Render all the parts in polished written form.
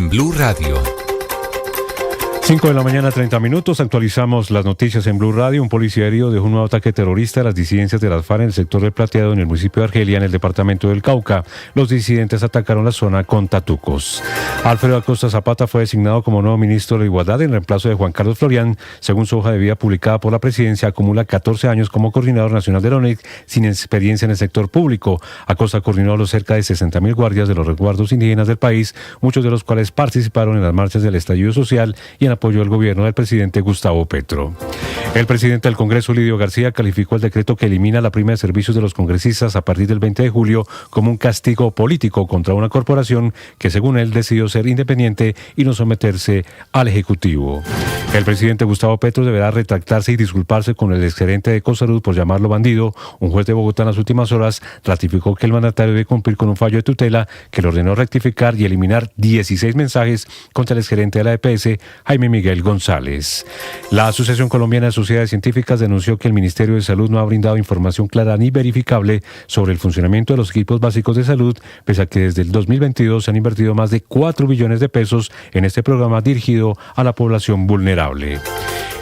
en Blue Radio. 5 de la mañana, 30 minutos. Actualizamos las noticias en Blue Radio. Un policía herido dejó un nuevo ataque terrorista a las disidencias de las FARC en el sector del Plateado, en el municipio de Argelia, en el departamento del Cauca. Los disidentes atacaron la zona con tatucos. Alfredo Acosta Zapata fue designado como nuevo ministro de Igualdad en reemplazo de Juan Carlos Florián. Según su hoja de vida publicada por la presidencia, acumula 14 años como coordinador nacional de la ONIC sin experiencia en el sector público. Acosta coordinó a los cerca de 60.000 guardias de los resguardos indígenas del país, muchos de los cuales participaron en las marchas del estallido social y en apoyo al gobierno del presidente Gustavo Petro. El presidente del Congreso, Lidio García, calificó el decreto que elimina la prima de servicios de los congresistas a partir del 20 de julio como un castigo político contra una corporación que, según él, decidió ser independiente y no someterse al Ejecutivo. El presidente Gustavo Petro deberá retractarse y disculparse con el exgerente de Ecosalud por llamarlo bandido. Un juez de Bogotá en las últimas horas ratificó que el mandatario debe cumplir con un fallo de tutela que le ordenó rectificar y eliminar 16 mensajes contra el exgerente de la EPS, Jaime Miguel González. La Asociación Colombiana de Sociedades Científicas denunció que el Ministerio de Salud no ha brindado información clara ni verificable sobre el funcionamiento de los equipos básicos de salud, pese a que desde el 2022 se han invertido más de 4 billones de pesos en este programa dirigido a la población vulnerable.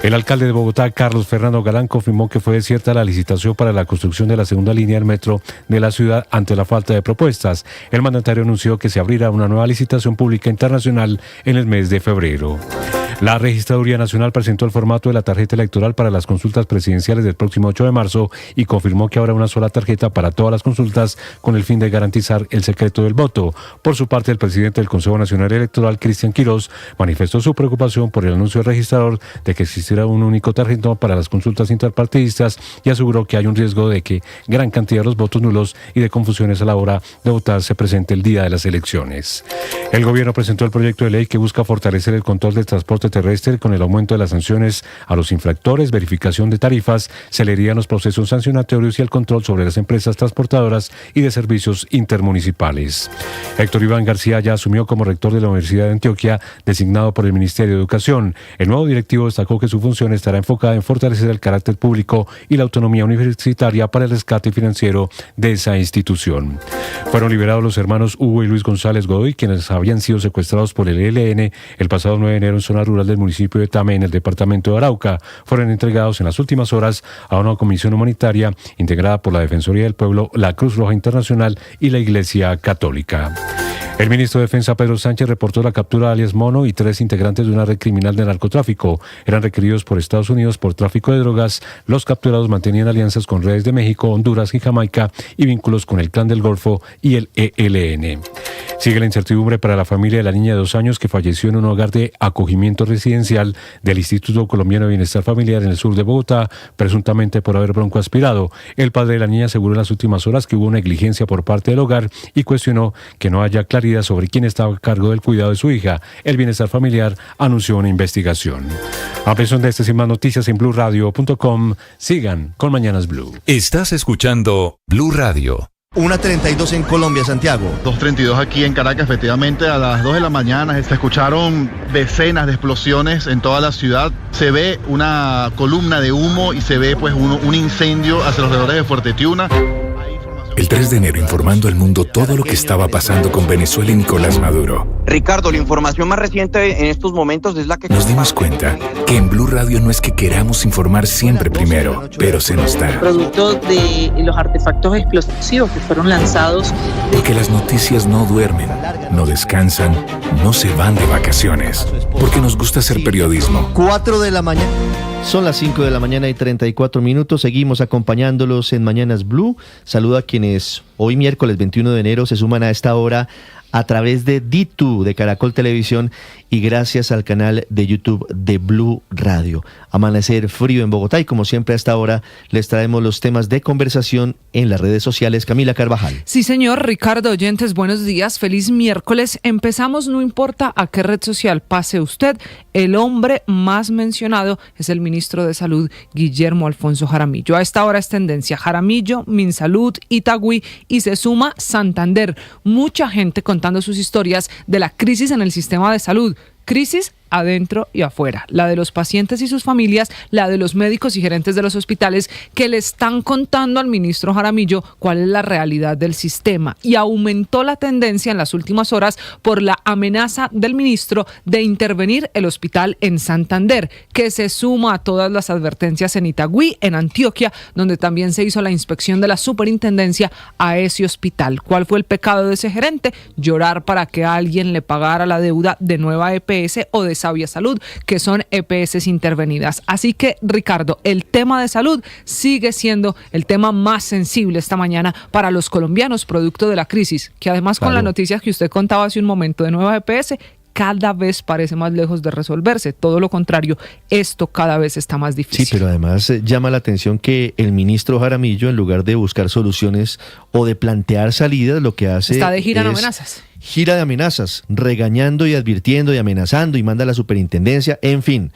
El alcalde de Bogotá, Carlos Fernando Galán, confirmó que fue desierta la licitación para la construcción de la segunda línea del metro de la ciudad ante la falta de propuestas. El mandatario anunció que se abrirá una nueva licitación pública internacional en el mes de febrero. La Registraduría Nacional presentó el formato de la tarjeta electoral para las consultas presidenciales del próximo 8 de marzo y confirmó que habrá una sola tarjeta para todas las consultas con el fin de garantizar el secreto del voto. Por su parte, el presidente del Consejo Nacional Electoral, Cristian Quirós, manifestó su preocupación por el anuncio del registrador de que existirá un único tarjeta para las consultas interpartidistas y aseguró que hay un riesgo de que gran cantidad de los votos nulos y de confusiones a la hora de votar se presente el día de las elecciones. El gobierno presentó el proyecto de ley que busca fortalecer el control del transporte terrestre con el aumento de las sanciones a los infractores, verificación de tarifas, celeridad en los procesos sancionatorios y el control sobre las empresas transportadoras y de servicios intermunicipales. Héctor Iván García ya asumió como rector de la Universidad de Antioquia, designado por el Ministerio de Educación. El nuevo directivo destacó que su función estará enfocada en fortalecer el carácter público y la autonomía universitaria para el rescate financiero de esa institución. Fueron liberados los hermanos Hugo y Luis González Godoy, quienes habían sido secuestrados por el ELN el pasado 9 de enero en zona rural del municipio de Tame, en el departamento de Arauca. Fueron entregados en las últimas horas a una comisión humanitaria integrada por la Defensoría del Pueblo, la Cruz Roja Internacional y la Iglesia Católica. El ministro de Defensa, Pedro Sánchez, reportó la captura de alias Mono y 3 integrantes de una red criminal de narcotráfico. Eran requeridos por Estados Unidos por tráfico de drogas. Los capturados mantenían alianzas con redes de México, Honduras y Jamaica y vínculos con el Clan del Golfo y el ELN. Sigue la incertidumbre para la familia de la niña de 2 años que falleció en un hogar de acogimiento residencial del Instituto Colombiano de Bienestar Familiar en el sur de Bogotá, presuntamente por haber broncoaspirado. El padre de la niña aseguró en las últimas horas que hubo negligencia por parte del hogar y cuestionó que no haya claridad sobre quién estaba a cargo del cuidado de su hija. El Bienestar Familiar anunció una investigación. A pesar de estas y más noticias en BlueRadio.com, sigan con Mañanas Blue. Estás escuchando Blue Radio. 1:32 en Colombia, Santiago. 2:32 aquí en Caracas. Efectivamente, a las 2 de la mañana se escucharon decenas de explosiones en toda la ciudad. Se ve una columna de humo y se ve pues un incendio hacia los alrededores de Fuerte Tiuna. El 3 de enero informando al mundo todo lo que estaba pasando con Venezuela y Nicolás Maduro. Ricardo, la información más reciente en estos momentos es la que... Nos dimos cuenta que en Blue Radio no es que queramos informar siempre primero, pero se nos da. Producto de los artefactos explosivos que fueron lanzados. Porque las noticias no duermen, no descansan, no se van de vacaciones. Porque nos gusta hacer periodismo. 4 de la mañana. Son las 5 de la mañana y 34 minutos. Seguimos acompañándolos en Mañanas Blue. Saludo a quienes hoy miércoles 21 de enero se suman a esta hora a través de D2 de Caracol Televisión y gracias al canal de YouTube de Blue Radio. Amanecer frío en Bogotá y como siempre a esta hora les traemos los temas de conversación en las redes sociales. Camila Carvajal. Sí señor, Ricardo, oyentes, buenos días, feliz miércoles. Empezamos, no importa a qué red social pase usted, el hombre más mencionado es el ministro de Salud, Guillermo Alfonso Jaramillo. A esta hora es tendencia Jaramillo, Minsalud, Itagüí y se suma Santander. Mucha gente contando sus historias de la crisis en el sistema de salud. Crisis adentro y afuera, la de los pacientes y sus familias, la de los médicos y gerentes de los hospitales que le están contando al ministro Jaramillo cuál es la realidad del sistema, y aumentó la tendencia en las últimas horas por la amenaza del ministro de intervenir el hospital en Santander, que se suma a todas las advertencias en Itagüí, en Antioquia, donde también se hizo la inspección de la superintendencia a ese hospital. ¿Cuál fue el pecado de ese gerente? Llorar para que alguien le pagara la deuda de Nueva EPS o de Sabia Salud, que son EPS intervenidas. Así que, Ricardo, el tema de salud sigue siendo el tema más sensible esta mañana para los colombianos, producto de la crisis, que además con las noticias que usted contaba hace un momento de Nueva EPS, cada vez parece más lejos de resolverse. Todo lo contrario, esto cada vez está más difícil. Sí, pero además llama la atención que el ministro Jaramillo, en lugar de buscar soluciones o de plantear salidas, lo que hace está de gira en amenazas. Gira de amenazas, regañando y advirtiendo y amenazando, y manda a la superintendencia, en fin,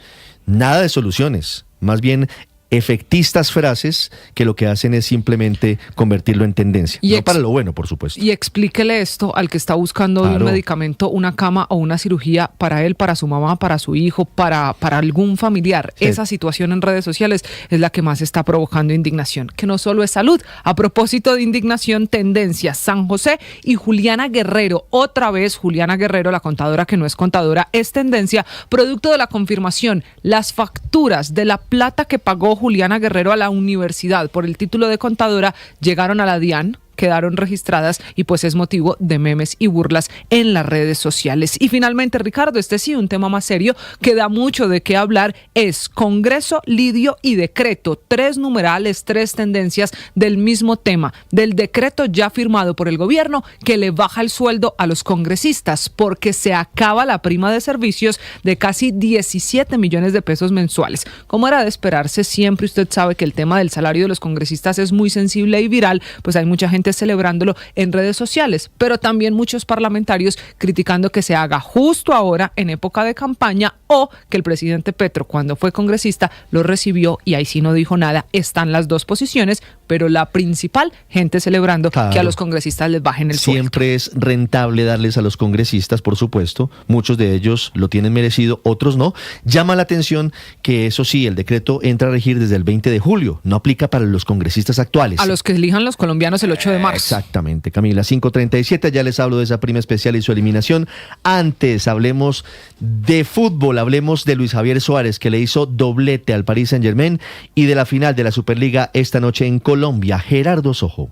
nada de soluciones, más bien efectistas frases que lo que hacen es simplemente convertirlo en tendencia. No para lo bueno, por supuesto. Y explíquele esto al que está buscando un medicamento, una cama o una cirugía para él, para su mamá, para su hijo, para algún familiar. Sí. Esa situación en redes sociales es la que más está provocando indignación, que no solo es salud. A propósito de indignación, tendencia, San José y Juliana Guerrero. Otra vez Juliana Guerrero, la contadora que no es contadora, es tendencia, producto de la confirmación, las facturas de la plata que pagó Juliana Guerrero a la universidad por el título de contadora llegaron a la DIAN, quedaron registradas y pues es motivo de memes y burlas en las redes sociales. Y finalmente, Ricardo, este sí, un tema más serio que da mucho de qué hablar, es Congreso, lidio y decreto. 3 numerales, 3 tendencias del mismo tema, del decreto ya firmado por el gobierno que le baja el sueldo a los congresistas porque se acaba la prima de servicios de casi 17 millones de pesos mensuales. Como era de esperarse, siempre usted sabe que el tema del salario de los congresistas es muy sensible y viral, pues hay mucha gente celebrándolo en redes sociales, pero también muchos parlamentarios criticando que se haga justo ahora en época de campaña, o que el presidente Petro, cuando fue congresista, lo recibió y ahí sí no dijo nada. Están las dos posiciones, pero la principal, gente celebrando que a los congresistas les bajen el sueldo. Siempre es rentable darles a los congresistas, por supuesto, muchos de ellos lo tienen merecido, otros no. Llama la atención que eso sí, el decreto entra a regir desde el 20 de julio, no aplica para los congresistas actuales. A los que elijan los colombianos el 8 de marzo. Exactamente, Camila. 5:37, ya les hablo de esa prima especial y su eliminación. Antes, hablemos de fútbol, hablemos de Luis Javier Suárez, que le hizo doblete al Paris Saint-Germain, y de la final de la Superliga esta noche en Colombia. Gerardo Sojo.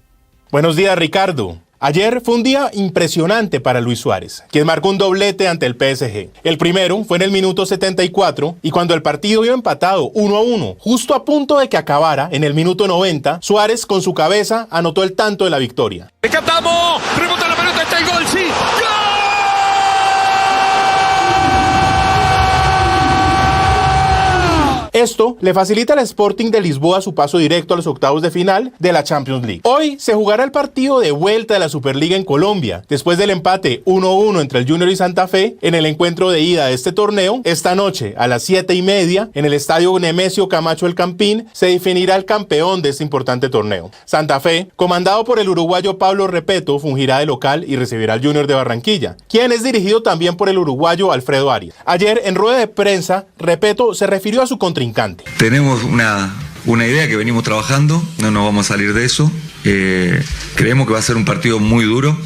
Buenos días, Ricardo. Ayer fue un día impresionante para Luis Suárez, quien marcó un doblete ante el PSG. El primero fue en el minuto 74 y cuando el partido iba empatado 1-1, justo a punto de que acabara en el minuto 90, Suárez con su cabeza anotó el tanto de la victoria. ¡Rescatamos! ¡Rebota la pelota! ¡Está el gol! ¡Sí! ¡Gol! Esto le facilita al Sporting de Lisboa su paso directo a los octavos de final de la Champions League. Hoy se jugará el partido de vuelta de la Superliga en Colombia. Después del empate 1-1 entre el Junior y Santa Fe, en el encuentro de ida de este torneo, esta noche a las 7:30, en el estadio Nemesio Camacho El Campín, se definirá el campeón de este importante torneo. Santa Fe, comandado por el uruguayo Pablo Repeto, fungirá de local y recibirá al Junior de Barranquilla, quien es dirigido también por el uruguayo Alfredo Arias. Ayer, en rueda de prensa, Repeto se refirió a su contrincante. Tenemos una idea que venimos trabajando, no nos vamos a salir de eso. Creemos que va a ser un partido muy duro,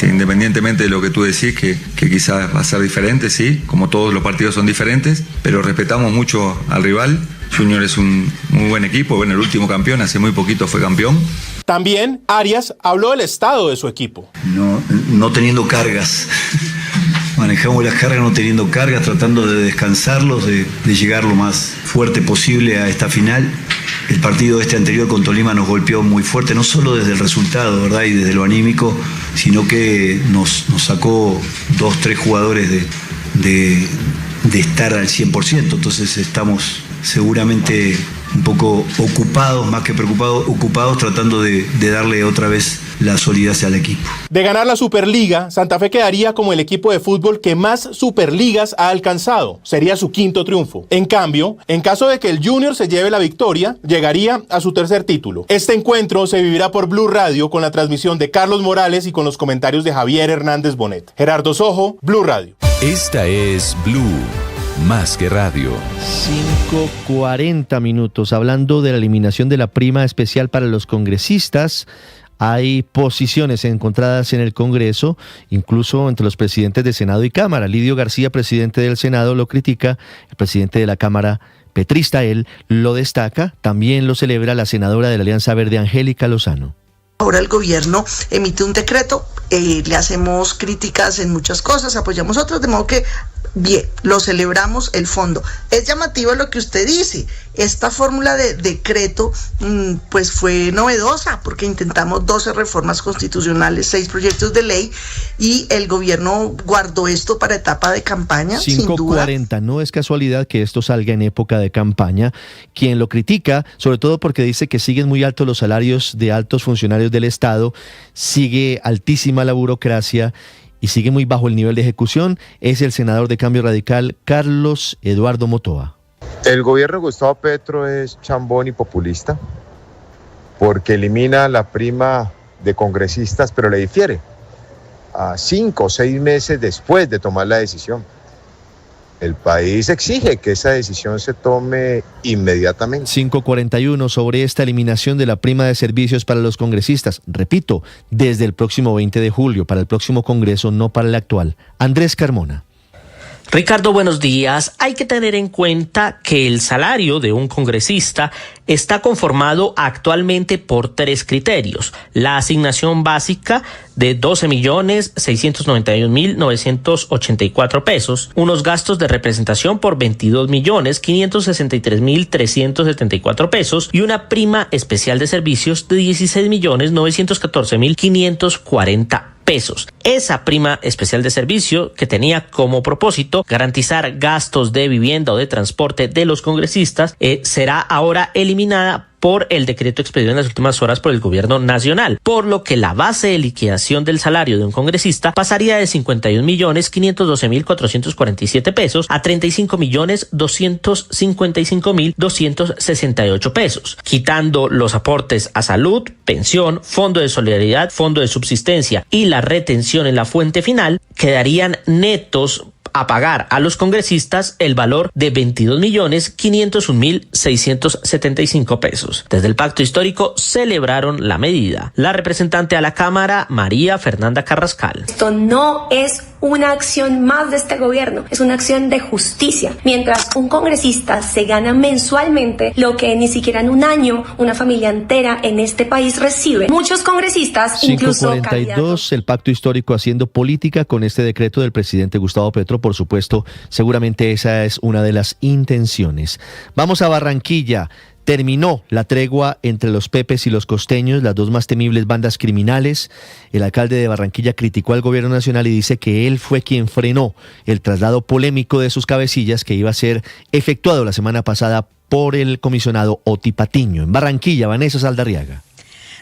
independientemente de lo que tú decís, que quizás va a ser diferente, sí, como todos los partidos son diferentes, pero respetamos mucho al rival. Junior es un muy buen equipo, bueno, el último campeón, hace muy poquito fue campeón. También Arias habló del estado de su equipo. No teniendo cargas. Manejamos las cargas no teniendo cargas, tratando de descansarlos, de llegar lo más fuerte posible a esta final. El partido anterior con Tolima nos golpeó muy fuerte, no solo desde el resultado, ¿verdad? Y desde lo anímico, sino que nos sacó 2-3 jugadores de estar al 100%. Entonces estamos seguramente un poco ocupados, más que preocupados, ocupados tratando de darle otra vez la solidez al equipo. De ganar la Superliga, Santa Fe quedaría como el equipo de fútbol que más Superligas ha alcanzado. Sería su 5º triunfo. En cambio, en caso de que el Junior se lleve la victoria, llegaría a su 3er título. Este encuentro se vivirá por Blue Radio con la transmisión de Carlos Morales y con los comentarios de Javier Hernández Bonet. Gerardo Sojo, Blue Radio. Esta es Blue, más que radio. 5:40 minutos. Hablando de la eliminación de la prima especial para los congresistas, hay posiciones encontradas en el Congreso, incluso entre los presidentes de Senado y Cámara. Lidio García, presidente del Senado, lo critica. El presidente de la Cámara, petrista él, lo destaca. También lo celebra la senadora de la Alianza Verde, Angélica Lozano. Ahora el gobierno emite un decreto, le hacemos críticas en muchas cosas, apoyamos otras, de modo que bien, lo celebramos el fondo. Es llamativo lo que usted dice, esta fórmula de decreto pues fue novedosa porque intentamos 12 reformas constitucionales, 6 proyectos de ley y el gobierno guardó esto para etapa de campaña. 5:40, no es casualidad que esto salga en época de campaña. Quien lo critica, sobre todo porque dice que siguen muy altos los salarios de altos funcionarios del Estado, sigue altísima la burocracia y sigue muy bajo el nivel de ejecución, es el senador de Cambio Radical, Carlos Eduardo Motoa. El gobierno de Gustavo Petro es chambón y populista porque elimina la prima de congresistas, pero le difiere a 5 o 6 meses después de tomar la decisión. El país exige que esa decisión se tome inmediatamente. 5:41 sobre esta eliminación de la prima de servicios para los congresistas. Repito, desde el próximo 20 de julio, para el próximo Congreso, no para el actual. Andrés Carmona. Ricardo, buenos días. Hay que tener en cuenta que el salario de un congresista está conformado actualmente por 3 criterios. La asignación básica de 12.691.984 pesos, unos gastos de representación por 22.563.374 pesos y una prima especial de servicios de 16.914.540 pesos. Esa prima especial de servicio, que tenía como propósito garantizar gastos de vivienda o de transporte de los congresistas, será ahora eliminada por el decreto expedido en las últimas horas por el gobierno nacional, por lo que la base de liquidación del salario de un congresista pasaría de 51.512.447 pesos a 35.255.268 pesos, quitando los aportes a salud, pensión, fondo de solidaridad, fondo de subsistencia y la retención en la fuente final, quedarían netos a pagar a los congresistas el valor de 22.501.675 pesos. Desde el Pacto Histórico celebraron la medida. La representante a la Cámara, María Fernanda Carrascal. Esto no es una acción más de este gobierno, es una acción de justicia. Mientras un congresista se gana mensualmente lo que ni siquiera en un año una familia entera en este país recibe. Muchos congresistas, incluso 5:42, el Pacto Histórico haciendo política con este decreto del presidente Gustavo Petro. Por supuesto, seguramente esa es una de las intenciones. Vamos a Barranquilla. Terminó la tregua entre los pepes y los costeños, las dos más temibles bandas criminales. El alcalde de Barranquilla criticó al gobierno nacional y dice que él fue quien frenó el traslado polémico de sus cabecillas que iba a ser efectuado la semana pasada por el comisionado Oti Patiño. En Barranquilla, Vanessa Saldarriaga.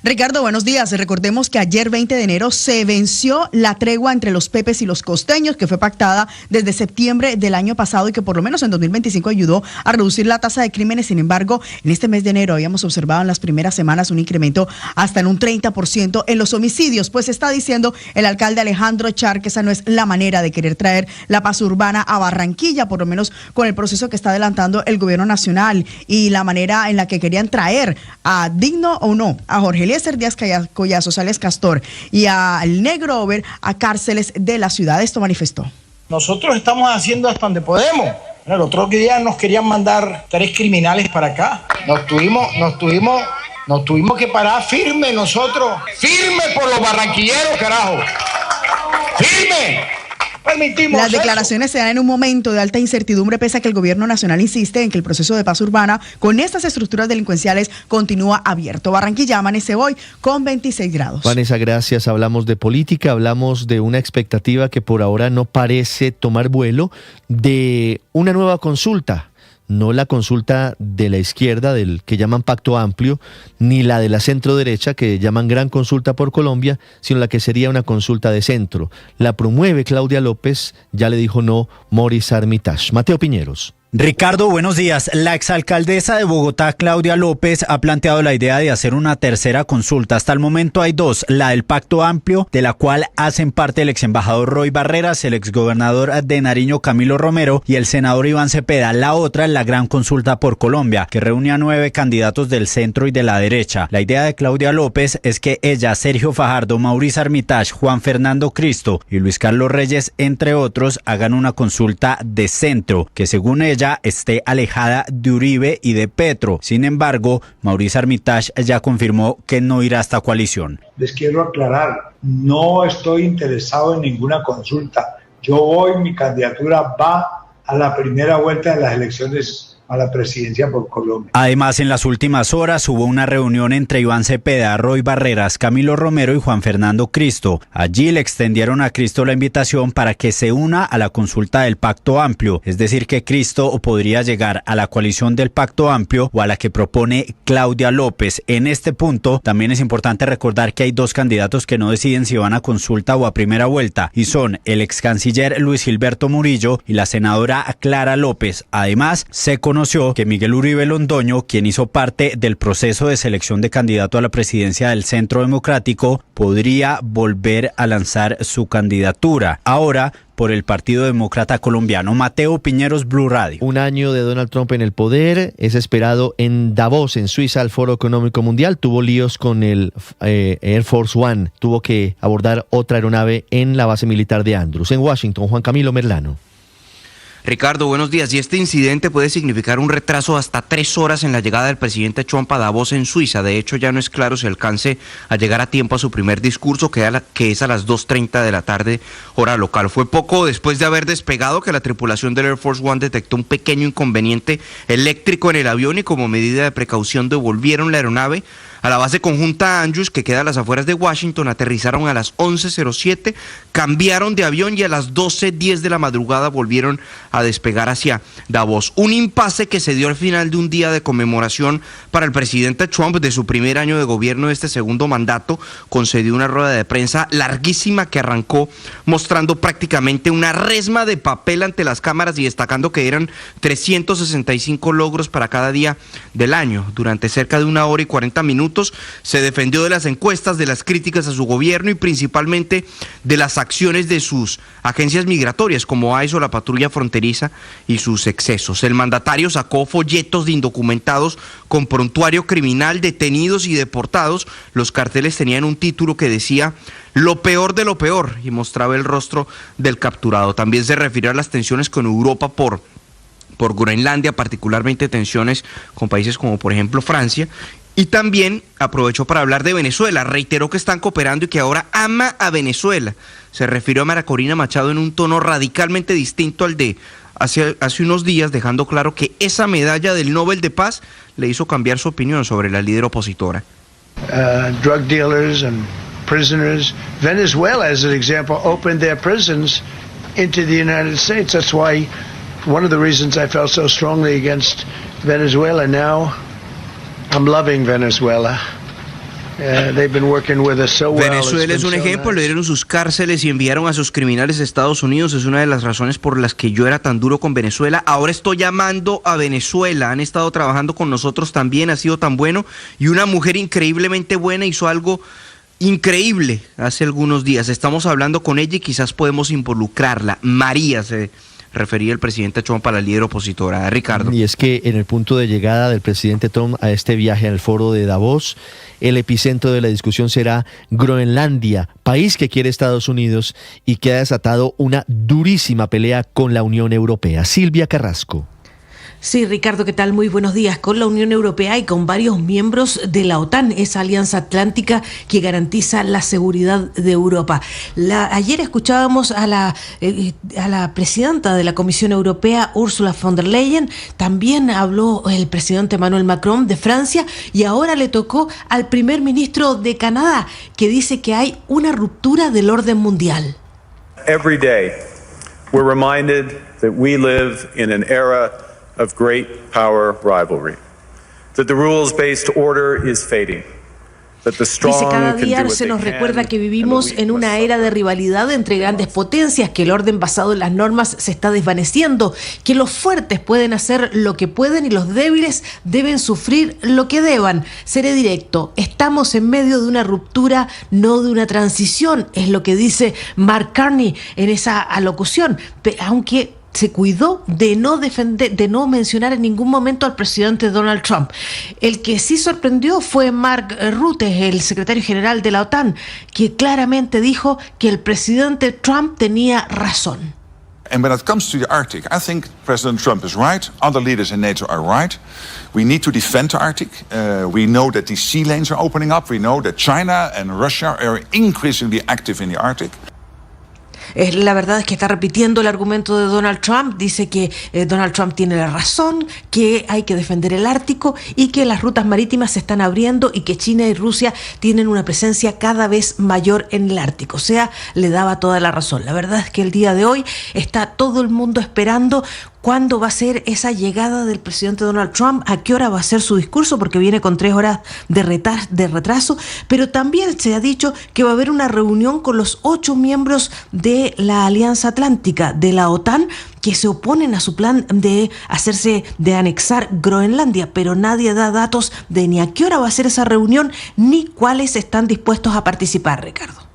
Ricardo, buenos días. Recordemos que ayer 20 de enero se venció la tregua entre los pepes y los costeños, que fue pactada desde septiembre del año pasado y que por lo menos en 2025 ayudó a reducir la tasa de crímenes. Sin embargo, en este mes de enero habíamos observado en las primeras semanas un incremento hasta en un 30% en los homicidios. Pues está diciendo el alcalde Alejandro Char que esa no es la manera de querer traer la paz urbana a Barranquilla, por lo menos con el proceso que está adelantando el gobierno nacional y la manera en la que querían traer a Digno o no, a Jorge Eliezer Díaz Collazo, Sales Castor y al Negro Over a cárceles de la ciudad. Esto manifestó. Nosotros estamos haciendo hasta donde podemos. El otro día nos querían mandar 3 criminales para acá. Nos tuvimos que parar firme nosotros. Firme por los barranquilleros, carajo. Firme. Las declaraciones se dan en un momento de alta incertidumbre, pese a que el gobierno nacional insiste en que el proceso de paz urbana con estas estructuras delincuenciales continúa abierto. Barranquilla amanece hoy con 26 grados. Vanessa, gracias. Hablamos de política, hablamos de una expectativa que por ahora no parece tomar vuelo, de una nueva consulta. no la consulta de la izquierda, del que llaman Pacto Amplio, ni la de la centro derecha, que llaman Gran Consulta por Colombia, sino la que sería una consulta de centro. La promueve Claudia López, ya le dijo no Maurice Armitage. Mateo Piñeros. Ricardo, buenos días. La exalcaldesa de Bogotá, Claudia López, ha planteado la idea de hacer una tercera consulta. Hasta el momento hay dos, la del Pacto Amplio, de la cual hacen parte el exembajador Roy Barreras, el exgobernador de Nariño Camilo Romero y el senador Iván Cepeda. La otra es la Gran Consulta por Colombia, que reúne a 9 candidatos del centro y de la derecha. La idea de Claudia López es que ella, Sergio Fajardo, Maurice Armitage, Juan Fernando Cristo y Luis Carlos Reyes, entre otros, hagan una consulta de centro, que según ella esté alejada de Uribe y de Petro. Sin embargo, Maurice Armitage ya confirmó que no irá a esta coalición. Les quiero aclarar, no estoy interesado en ninguna consulta. Mi candidatura va a la primera vuelta de las elecciones a la presidencia por Colombia. Además, en las últimas horas hubo una reunión entre Iván Cepeda, Roy Barreras, Camilo Romero y Juan Fernando Cristo. Allí le extendieron a Cristo la invitación para que se una a la consulta del Pacto Amplio, es decir, que Cristo podría llegar a la coalición del Pacto Amplio o a la que propone Claudia López. En este punto, también es importante recordar que hay dos candidatos que no deciden si van a consulta o a primera vuelta, y son el ex canciller Luis Gilberto Murillo y la senadora Clara López. Además, se conoció que Miguel Uribe Londoño, quien hizo parte del proceso de selección de candidato a la presidencia del Centro Democrático, podría volver a lanzar su candidatura. Ahora, por el Partido Demócrata Colombiano. Mateo Piñeros, Blue Radio. Un año de Donald Trump en el poder, es esperado en Davos, en Suiza, al Foro Económico Mundial. Tuvo líos con el Air Force One, tuvo que abordar otra aeronave en la base militar de Andrews. En Washington, Juan Camilo Merlano. Ricardo, buenos días. Y este incidente puede significar un retraso hasta 3 horas en la llegada del presidente Trump a Davos en Suiza. De hecho, ya no es claro si alcance a llegar a tiempo a su primer discurso, que es a las 2:30 de la tarde, hora local. Fue poco después de haber despegado que la tripulación del Air Force One detectó un pequeño inconveniente eléctrico en el avión y como medida de precaución devolvieron la aeronave a la base conjunta Andrews, que queda a las afueras de Washington. Aterrizaron a las 11:07, cambiaron de avión y a las 12:10 de la madrugada volvieron a despegar hacia Davos. Un impasse que se dio al final de un día de conmemoración para el presidente Trump de su primer año de gobierno de este segundo mandato. Concedió una rueda de prensa larguísima que arrancó mostrando prácticamente una resma de papel ante las cámaras y destacando que eran 365 logros para cada día del año. Durante cerca de 1 hora y 40 minutos se defendió de las encuestas, de las críticas a su gobierno y principalmente de las acciones de sus agencias migratorias como ICE o la patrulla fronteriza y sus excesos. El mandatario sacó folletos de indocumentados con prontuario criminal, detenidos y deportados. Los carteles tenían un título que decía "Lo peor de lo peor" y mostraba el rostro del capturado. También se refirió a las tensiones con Europa por Groenlandia, particularmente tensiones con países como por ejemplo Francia. Y también aprovechó para hablar de Venezuela, reiteró que están cooperando y que ahora ama a Venezuela. Se refirió a María Corina Machado en un tono radicalmente distinto al de hace unos días, dejando claro que esa medalla del Nobel de Paz le hizo cambiar su opinión sobre la líder opositora. Drug dealers and prisoners. Venezuela, as an example, opened their prisons into the United States. That's why one of the reasons I felt so strongly against Venezuela. Now I'm loving Venezuela. They've been working with us so well. Venezuela es un ejemplo, le dieron sus cárceles y enviaron a sus criminales a Estados Unidos. Es una de las razones por las que yo era tan duro con Venezuela. Ahora estoy llamando a Venezuela. Han estado trabajando con nosotros también, ha sido tan bueno. Y una mujer increíblemente buena hizo algo increíble hace algunos días. Estamos hablando con ella y quizás podemos involucrarla. María se refería el presidente Trump a la líder opositora. Ricardo. Y es que en el punto de llegada del presidente Trump a este viaje al foro de Davos, el epicentro de la discusión será Groenlandia, país que quiere Estados Unidos y que ha desatado una durísima pelea con la Unión Europea. Silvia Carrasco. Sí, Ricardo, ¿qué tal? Muy buenos días. Con la Unión Europea y con varios miembros de la OTAN, esa alianza atlántica que garantiza la seguridad de Europa. Ayer escuchábamos a la presidenta de la Comisión Europea, Ursula von der Leyen. También habló el presidente Emmanuel Macron de Francia y ahora le tocó al primer ministro de Canadá, que dice que hay una ruptura del orden mundial. Every day we're reminded that we live in an era of great power rivalry, that the rules-based order is fading. Dice, cada día se nos recuerda que vivimos en una era de rivalidad entre grandes potencias, que el orden basado en las normas se está desvaneciendo, que los fuertes pueden hacer lo que pueden y los débiles deben sufrir lo que deban. Seré directo, estamos en medio de una ruptura, no de una transición, es lo que dice Mark Carney en esa alocución, aunque se cuidó de no mencionar en ningún momento al presidente Donald Trump. El que sí sorprendió fue Mark Rutte, el secretario general de la OTAN, que claramente dijo que el presidente Trump tenía razón. And when it comes to the Arctic, I think President Trump is right. Other leaders in NATO are right. We need to defend the Arctic. We know that these sea lanes are opening up. We know that China and Russia are increasingly active in the Arctic. La verdad es que está repitiendo el argumento de Donald Trump. Dice que Donald Trump tiene la razón, que hay que defender el Ártico y que las rutas marítimas se están abriendo y que China y Rusia tienen una presencia cada vez mayor en el Ártico. O sea, le daba toda la razón. La verdad es que el día de hoy está todo el mundo esperando cuándo va a ser esa llegada del presidente Donald Trump, a qué hora va a ser su discurso, porque viene con 3 horas de retraso, pero también se ha dicho que va a haber una reunión con los 8 miembros de la Alianza Atlántica, de la OTAN, que se oponen a su plan de anexar Groenlandia, pero nadie da datos de ni a qué hora va a ser esa reunión, ni cuáles están dispuestos a participar, Ricardo.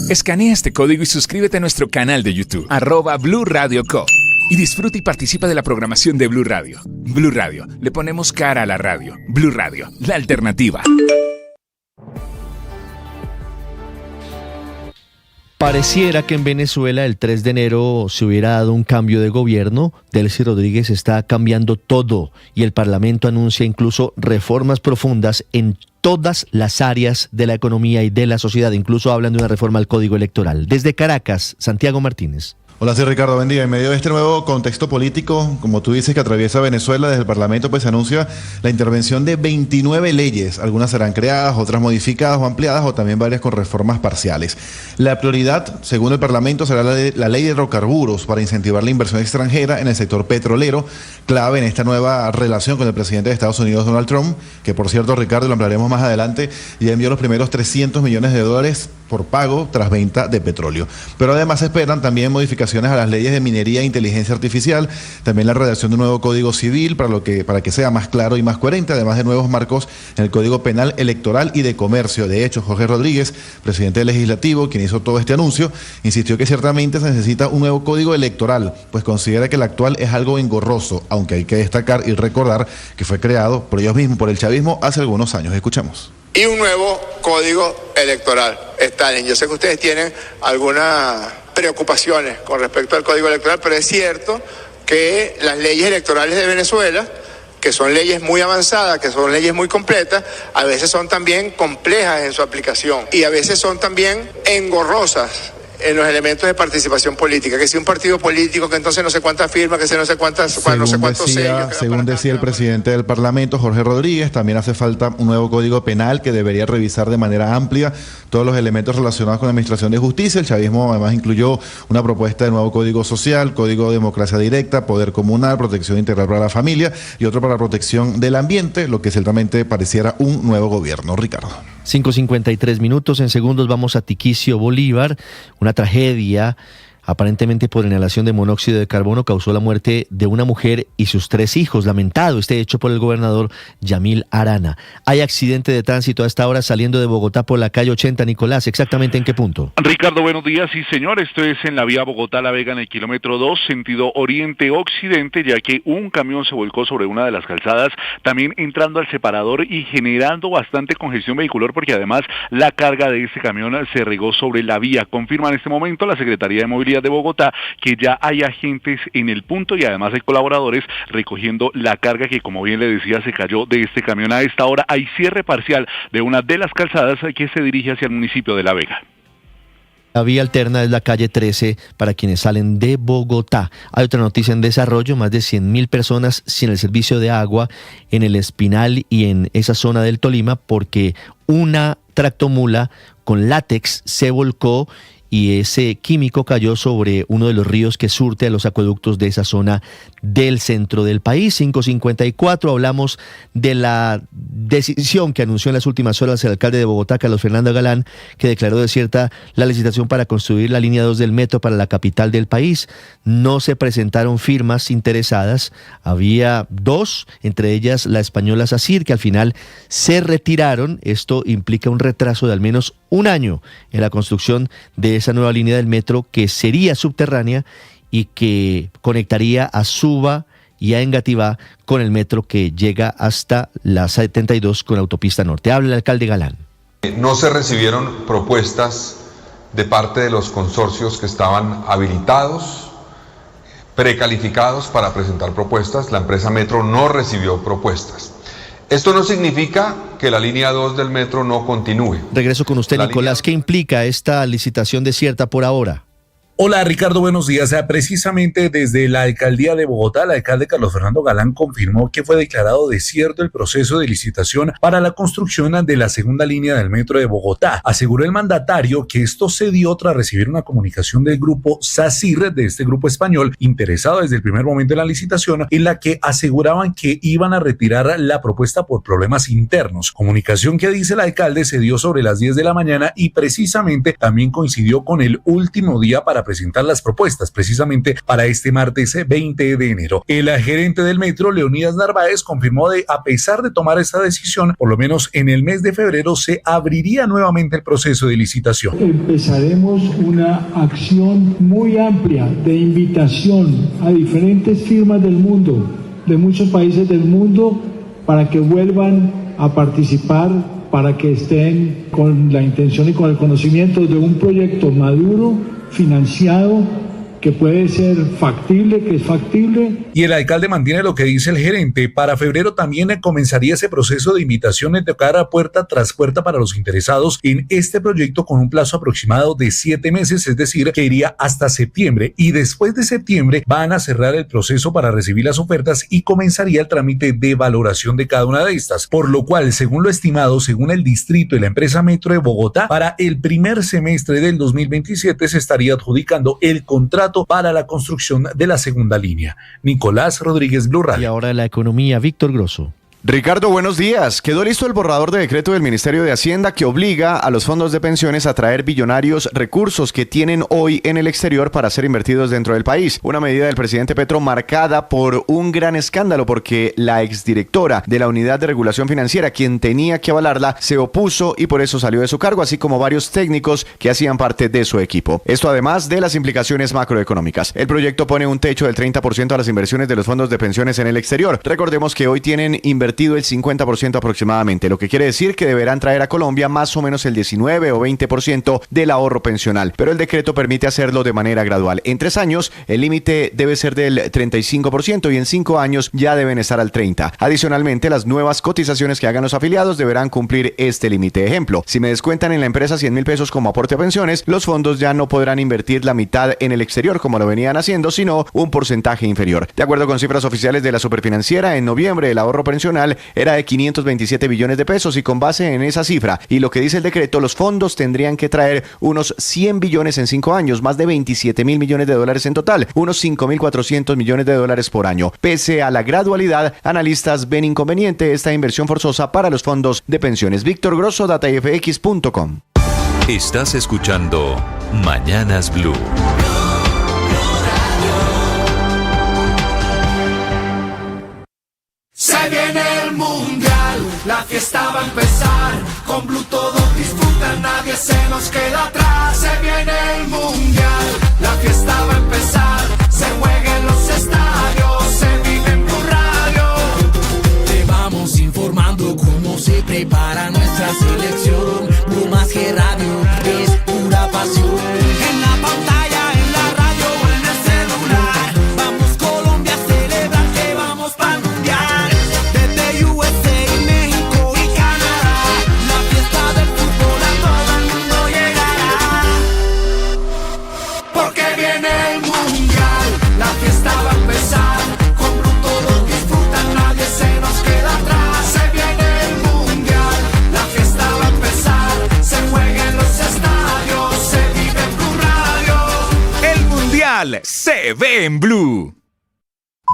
Escanea este código y suscríbete a nuestro canal de YouTube, @Blue Radio Co. Y disfruta y participa de la programación de Blue Radio. Blue Radio, le ponemos cara a la radio. Blue Radio, la alternativa. Pareciera que en Venezuela el 3 de enero se hubiera dado un cambio de gobierno. Delcy Rodríguez está cambiando todo y el Parlamento anuncia incluso reformas profundas en todas las áreas de la economía y de la sociedad. Incluso hablan de una reforma al Código Electoral. Desde Caracas, Santiago Martínez. Hola, sí, Ricardo, buen día. En medio de este nuevo contexto político, como tú dices, que atraviesa Venezuela, desde el Parlamento pues se anuncia la intervención de 29 leyes. Algunas serán creadas, otras modificadas o ampliadas, o también varias con reformas parciales. La prioridad, según el Parlamento, será la ley de hidrocarburos para incentivar la inversión extranjera en el sector petrolero, clave en esta nueva relación con el presidente de Estados Unidos, Donald Trump, que por cierto, Ricardo, lo hablaremos más adelante, ya envió los primeros $300 millones por pago tras venta de petróleo. Pero además se esperan también modificaciones a las leyes de minería e inteligencia artificial, también la redacción de un nuevo código civil para que sea más claro y más coherente, además de nuevos marcos en el Código Penal, Electoral y de Comercio. De hecho, Jorge Rodríguez, presidente del Legislativo, quien hizo todo este anuncio, insistió que ciertamente se necesita un nuevo código electoral, pues considera que el actual es algo engorroso, aunque hay que destacar y recordar que fue creado por ellos mismos, por el chavismo, hace algunos años. Escuchamos. Y un nuevo código electoral. Stalin, yo sé que ustedes tienen algunas preocupaciones con respecto al código electoral, pero es cierto que las leyes electorales de Venezuela, que son leyes muy avanzadas, que son leyes muy completas, a veces son también complejas en su aplicación y a veces son también engorrosas en los elementos de participación política, que si un partido político, que entonces no sé cuántas firmas, que si no sé cuántos sellos. Según decía el presidente del Parlamento, Jorge Rodríguez, también hace falta un nuevo código penal que debería revisar de manera amplia todos los elementos relacionados con la administración de justicia. El chavismo además incluyó una propuesta de nuevo código social, código de democracia directa, poder comunal, protección integral para la familia y otro para la protección del ambiente, lo que ciertamente pareciera un nuevo gobierno. Ricardo. 5:53. En segundos vamos a Tiquicio, Bolívar. Una tragedia, aparentemente por inhalación de monóxido de carbono, causó la muerte de una mujer y sus 3 hijos. Lamentado este hecho por el gobernador Yamil Arana. Hay accidente de tránsito a esta hora saliendo de Bogotá por la calle 80. Nicolás, ¿exactamente en qué punto? Ricardo, buenos días. Sí, señor, esto es en la vía Bogotá-La Vega, en el kilómetro 2, sentido oriente-occidente, ya que un camión se volcó sobre una de las calzadas, también entrando al separador y generando bastante congestión vehicular, porque además la carga de este camión se regó sobre la vía. Confirma en este momento la Secretaría de Movilidad de Bogotá que ya hay agentes en el punto y además hay colaboradores recogiendo la carga que, como bien le decía, se cayó de este camión. A esta hora hay cierre parcial de una de las calzadas que se dirige hacia el municipio de La Vega. La vía alterna es la calle 13 para quienes salen de Bogotá. Hay otra noticia en desarrollo: más de 100.000 personas sin el servicio de agua en el Espinal y en esa zona del Tolima porque una tractomula con látex se volcó y ese químico cayó sobre uno de los ríos que surte a los acueductos de esa zona del centro del país. 5:54, hablamos de la decisión que anunció en las últimas horas el alcalde de Bogotá, Carlos Fernando Galán, que declaró desierta la licitación para construir la línea 2 del metro para la capital del país. No se presentaron firmas interesadas, había dos, entre ellas la española SACIR, que al final se retiraron. Esto implica un retraso de al menos un año en la construcción de esa nueva línea del metro, que sería subterránea y que conectaría a Suba y a Engativá con el metro que llega hasta la 72 con autopista norte. Habla el alcalde Galán. No se recibieron propuestas de parte de los consorcios que estaban habilitados, precalificados para presentar propuestas. La empresa Metro no recibió propuestas. Esto no significa que la línea 2 del metro no continúe. Regreso con usted, Nicolás. ¿Qué implica esta licitación desierta por ahora? Hola Ricardo, buenos días. Precisamente desde la alcaldía de Bogotá, el alcalde Carlos Fernando Galán confirmó que fue declarado desierto el proceso de licitación para la construcción de la segunda línea del metro de Bogotá. Aseguró el mandatario que esto se dio tras recibir una comunicación del grupo SACIR, de este grupo español, interesado desde el primer momento en la licitación, en la que aseguraban que iban a retirar la propuesta por problemas internos. Comunicación que, dice el alcalde, se dio sobre las 10 de la mañana y precisamente también coincidió con el último día para presentar las propuestas, precisamente para este martes 20 de enero. El gerente del metro, Leonidas Narváez, confirmó que a pesar de tomar esta decisión, por lo menos en el mes de febrero se abriría nuevamente el proceso de licitación. Empezaremos una acción muy amplia de invitación a diferentes firmas del mundo, de muchos países del mundo, para que vuelvan a participar, para que estén con la intención y con el conocimiento de un proyecto maduro, financiado, que puede ser factible, que es factible. Y el alcalde mantiene lo que dice el gerente. Para febrero también comenzaría ese proceso de invitación de tocar a puerta tras puerta para los interesados en este proyecto, con un plazo aproximado de 7 meses, es decir, que iría hasta septiembre. Y después de septiembre van a cerrar el proceso para recibir las ofertas y comenzaría el trámite de valoración de cada una de estas. Por lo cual, según lo estimado, según el distrito y la empresa Metro de Bogotá, para el primer semestre del 2027 se estaría adjudicando el contrato para la construcción de la segunda línea. Nicolás Rodríguez, Blue Radio. Y ahora la economía, Víctor Grosso. Ricardo, buenos días. Quedó listo el borrador de decreto del Ministerio de Hacienda que obliga a los fondos de pensiones a traer billonarios recursos que tienen hoy en el exterior para ser invertidos dentro del país. Una medida del presidente Petro marcada por un gran escándalo, porque la exdirectora de la Unidad de Regulación Financiera, quien tenía que avalarla, se opuso y por eso salió de su cargo, así como varios técnicos que hacían parte de su equipo. Esto además de las implicaciones macroeconómicas. El proyecto pone un techo del 30% a las inversiones de los fondos de pensiones en el exterior. Recordemos que hoy tienen invertido el 50% aproximadamente, lo que quiere decir que deberán traer a Colombia más o menos el 19 o 20% del ahorro pensional, pero el decreto permite hacerlo de manera gradual. En 3 años el límite debe ser del 35% y en 5 años ya deben estar al 30%. Adicionalmente, las nuevas cotizaciones que hagan los afiliados deberán cumplir este límite. Ejemplo, si me descuentan en la empresa 100,000 pesos como aporte a pensiones, los fondos ya no podrán invertir la mitad en el exterior como lo venían haciendo, sino un porcentaje inferior. De acuerdo con cifras oficiales de la Superfinanciera, en noviembre el ahorro pensional era de 527 billones de pesos y con base en esa cifra y lo que dice el decreto, los fondos tendrían que traer unos 100 billones en 5 años, más de 27,000 millones de dólares en total, unos 5,400 millones de dólares por año. Pese a la gradualidad, analistas ven inconveniente esta inversión forzosa para los fondos de pensiones. Víctor Grosso, datafx.com. Estás escuchando Mañanas Blue. Se viene el mundial, la fiesta va a empezar. Con Blue todos disfrutan, nadie se nos queda atrás. Se viene el mundial, la fiesta va a empezar. Se juega en los estadios, se vive en Blue Radio. Te vamos informando cómo se prepara nuestra selección. Blue más que radio, es pura pasión. En la pantalla, en la radio o en el celular. Vamos Colombia a celebrar que vamos para el mundial. Mundial se ve en Blue.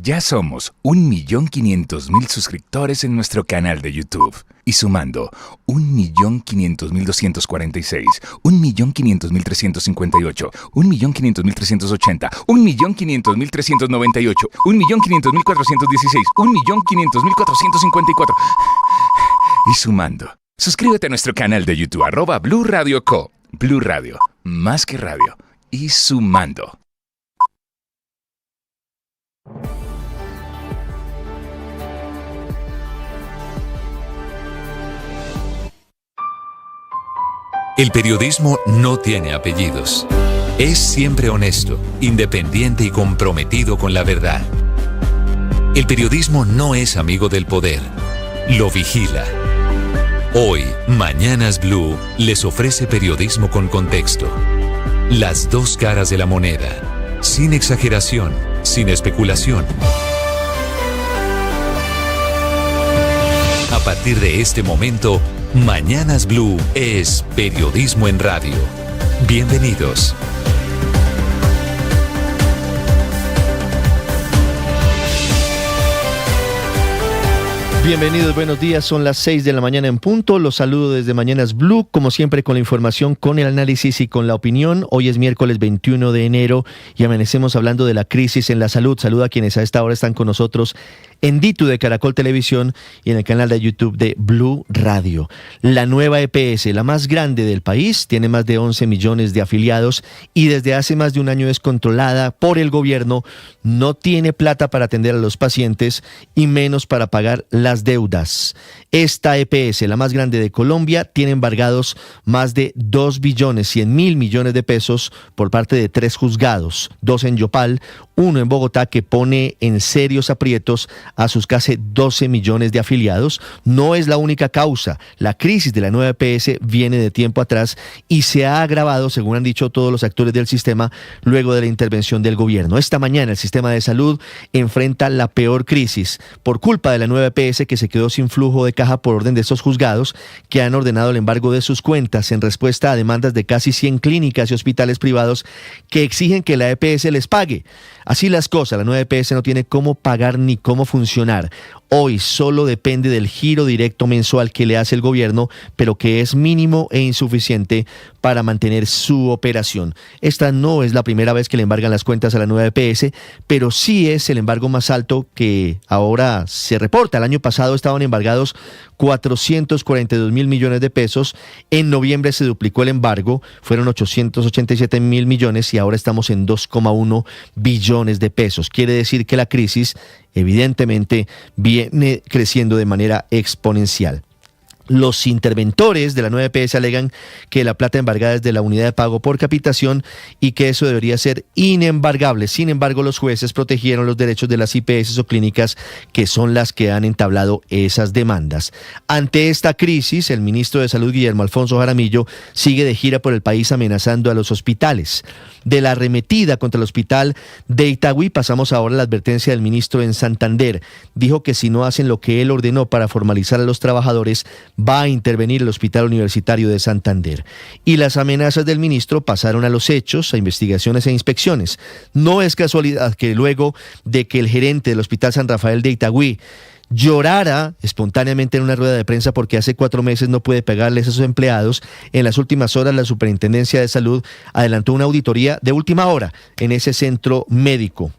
Ya somos 1.500.000 suscriptores en nuestro canal de YouTube. Y sumando 1.500.246, 1.500.358, 1.500.380, 1.500.398, 1.500.416, 1.500.454. Y sumando. Suscríbete a nuestro canal de YouTube, @Blue Radio Co. Blue Radio, más que radio. Y sumando. El periodismo no tiene apellidos. Es siempre honesto, independiente y comprometido con la verdad. El periodismo no es amigo del poder, lo vigila. Hoy, Mañanas Blue les ofrece periodismo con contexto. Las dos caras de la moneda, sin exageración, sin especulación. A partir de este momento, Mañanas Blue es periodismo en radio. Bienvenidos. Bienvenidos, buenos días, son las 6 de la mañana en punto, los saludo desde Mañanas Blue, como siempre con la información, con el análisis y con la opinión. Hoy es miércoles 21 de enero y amanecemos hablando de la crisis en la salud. Saludo a quienes a esta hora están con nosotros en Ditu de Caracol Televisión y en el canal de YouTube de Blue Radio. La nueva EPS, la más grande del país, tiene más de 11 millones de afiliados y desde hace más de un año es controlada por el gobierno, no tiene plata para atender a los pacientes y menos para pagar las deudas. Esta EPS, la más grande de Colombia, tiene embargados más de 2.100.000 millones de pesos por parte de 3 juzgados, 2 en Yopal, 1 en Bogotá, que pone en serios aprietos a sus casi 12 millones de afiliados. No es la única causa. La crisis de la nueva EPS viene de tiempo atrás y se ha agravado, según han dicho todos los actores del sistema, luego de la intervención del gobierno. Esta mañana el sistema de salud enfrenta la peor crisis por culpa de la nueva EPS, que se quedó sin flujo de caja por orden de estos juzgados que han ordenado el embargo de sus cuentas en respuesta a demandas de casi 100 clínicas y hospitales privados que exigen que la EPS les pague. Así las cosas, la nueva EPS no tiene cómo pagar ni cómo funcionar. Hoy solo depende del giro directo mensual que le hace el gobierno, pero que es mínimo e insuficiente para mantener su operación. Esta no es la primera vez que le embargan las cuentas a la nueva EPS, pero sí es el embargo más alto que ahora se reporta. El año pasado estaban embargados 442.000 millones de pesos. En noviembre se duplicó el embargo, fueron 887.000 millones y ahora estamos en 2,1 billones de pesos. Quiere decir que la crisis evidentemente viene creciendo de manera exponencial. Los interventores de la nueva EPS alegan que la plata embargada es de la unidad de pago por capitación y que eso debería ser inembargable. Sin embargo, los jueces protegieron los derechos de las IPS o clínicas, que son las que han entablado esas demandas. Ante esta crisis, el ministro de Salud, Guillermo Alfonso Jaramillo, sigue de gira por el país amenazando a los hospitales. De la arremetida contra el hospital de Itagüí pasamos ahora a la advertencia del ministro en Santander. Dijo que si no hacen lo que él ordenó para formalizar a los trabajadores, va a intervenir el Hospital Universitario de Santander. Y las amenazas del ministro pasaron a los hechos, a investigaciones e inspecciones. No es casualidad que luego de que el gerente del Hospital San Rafael de Itagüí llorara espontáneamente en una rueda de prensa porque hace 4 meses no puede pagarles a sus empleados, en las últimas horas la Superintendencia de Salud adelantó una auditoría de última hora en ese centro médico.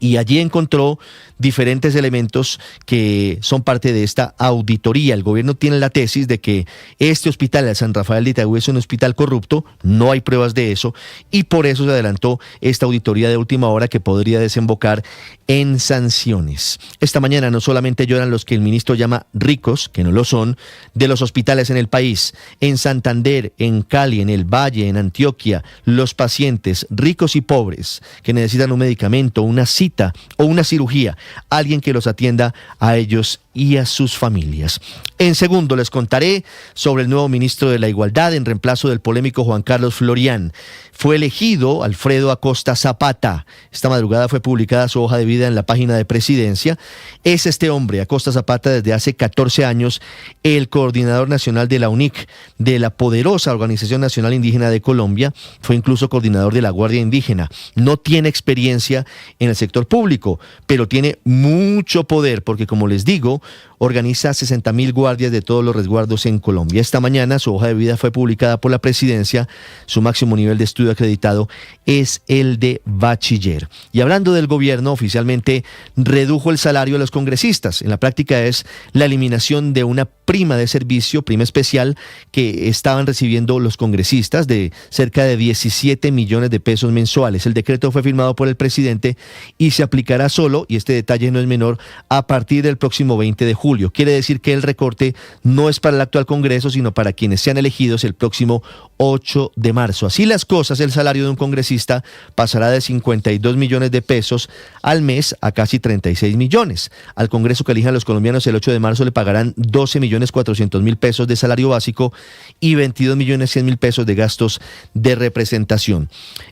Y allí encontró diferentes elementos que son parte de esta auditoría. El gobierno tiene la tesis de que este hospital, el San Rafael de Itagüí, es un hospital corrupto, no hay pruebas de eso, y por eso se adelantó esta auditoría de última hora que podría desembocar en sanciones. Esta mañana no solamente lloran los que el ministro llama ricos, que no lo son, de los hospitales en el país. En Santander, en Cali, en el Valle, en Antioquia, los pacientes ricos y pobres que necesitan un medicamento, una cita o una cirugía, alguien que los atienda a ellos y a sus familias. En segundo, les contaré sobre el nuevo ministro de la Igualdad en reemplazo del polémico Juan Carlos Florián. Fue elegido Alfredo Acosta Zapata. Esta madrugada fue publicada su hoja de vida en la página de Presidencia. Es este hombre, Acosta Zapata, desde hace 14 años, el coordinador nacional de la UNIC, de la poderosa Organización Nacional Indígena de Colombia. Fue incluso coordinador de la Guardia Indígena. No tiene experiencia en el sector público, pero tiene mucho poder porque, como les digo, organiza 60.000 guardias de todos los resguardos en Colombia. Esta mañana su hoja de vida fue publicada por la Presidencia. Su máximo nivel de estudio acreditado es el de bachiller. Y hablando del gobierno, oficialmente redujo el salario a los congresistas. En la práctica es la eliminación de una prima de servicio, prima especial, que estaban recibiendo los congresistas de cerca de 17 millones de pesos mensuales. El decreto fue firmado por el presidente y se aplicará solo, y este detalle no es menor, a partir del próximo 20 de julio. Quiere decir que el recorte no es para el actual Congreso, sino para quienes sean elegidos el próximo 8 de marzo. Así las cosas, el salario de un congresista pasará de 52 millones de pesos al mes a casi 36 millones. Al Congreso que elijan los colombianos el 8 de marzo le pagarán 12.400.000 pesos de salario básico y 22.100.000 pesos de gastos de representación.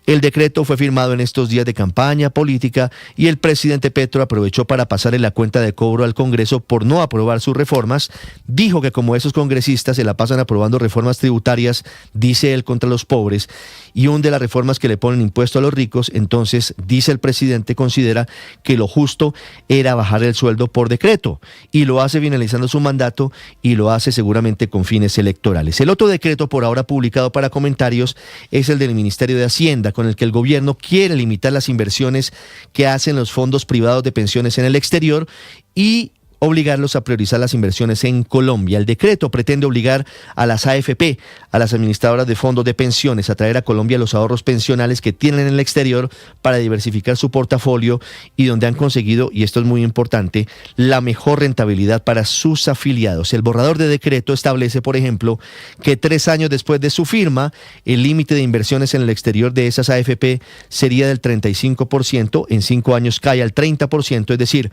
El decreto fue firmado en estos días de campaña política y el presidente Petro aprovechó para pasarle la cuenta de cobro al Congreso por no aprobar sus reformas. Dijo que como esos congresistas se la pasan aprobando reformas tributarias, dice él, contra los pobres, y de las reformas que le ponen impuesto a los ricos, entonces, dice el presidente, considera que lo justo era bajar el sueldo por decreto, y lo hace finalizando su mandato y lo hace seguramente con fines electorales. El otro decreto por ahora publicado para comentarios es el del Ministerio de Hacienda, con el que el gobierno quiere limitar las inversiones que hacen los fondos privados de pensiones en el exterior y obligarlos a priorizar las inversiones en Colombia. El decreto pretende obligar a las AFP, a las administradoras de fondos de pensiones, a traer a Colombia los ahorros pensionales que tienen en el exterior para diversificar su portafolio y donde han conseguido, y esto es muy importante, la mejor rentabilidad para sus afiliados. El borrador de decreto establece, por ejemplo, que 3 años después de su firma, el límite de inversiones en el exterior de esas AFP sería del 35%, en 5 años cae al 30%, es decir,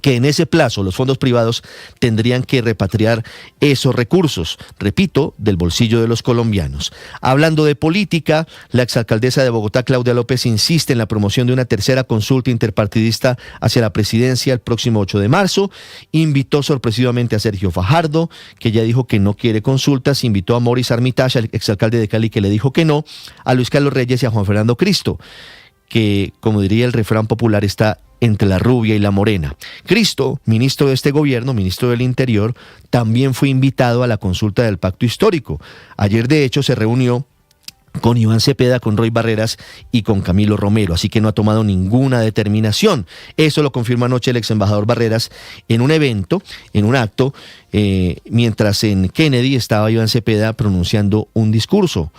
que en ese plazo los fondos privados tendrían que repatriar esos recursos, repito, del bolsillo de los colombianos. Hablando de política, la exalcaldesa de Bogotá, Claudia López, insiste en la promoción de una tercera consulta interpartidista hacia la presidencia el próximo 8 de marzo. Invitó sorpresivamente a Sergio Fajardo, que ya dijo que no quiere consultas. Invitó a Maurice Armitage, el exalcalde de Cali, que le dijo que no, a Luis Carlos Reyes y a Juan Fernando Cristo, que, como diría el refrán popular, está entre la rubia y la morena. Cristo, ministro de este gobierno, ministro del Interior, también fue invitado a la consulta del pacto histórico. Ayer, de hecho, se reunió con Iván Cepeda, con Roy Barreras y con Camilo Romero, así que no ha tomado ninguna determinación. Eso lo confirmó anoche el ex embajador Barreras en un evento, en un acto, mientras en Kennedy estaba Iván Cepeda pronunciando un discurso.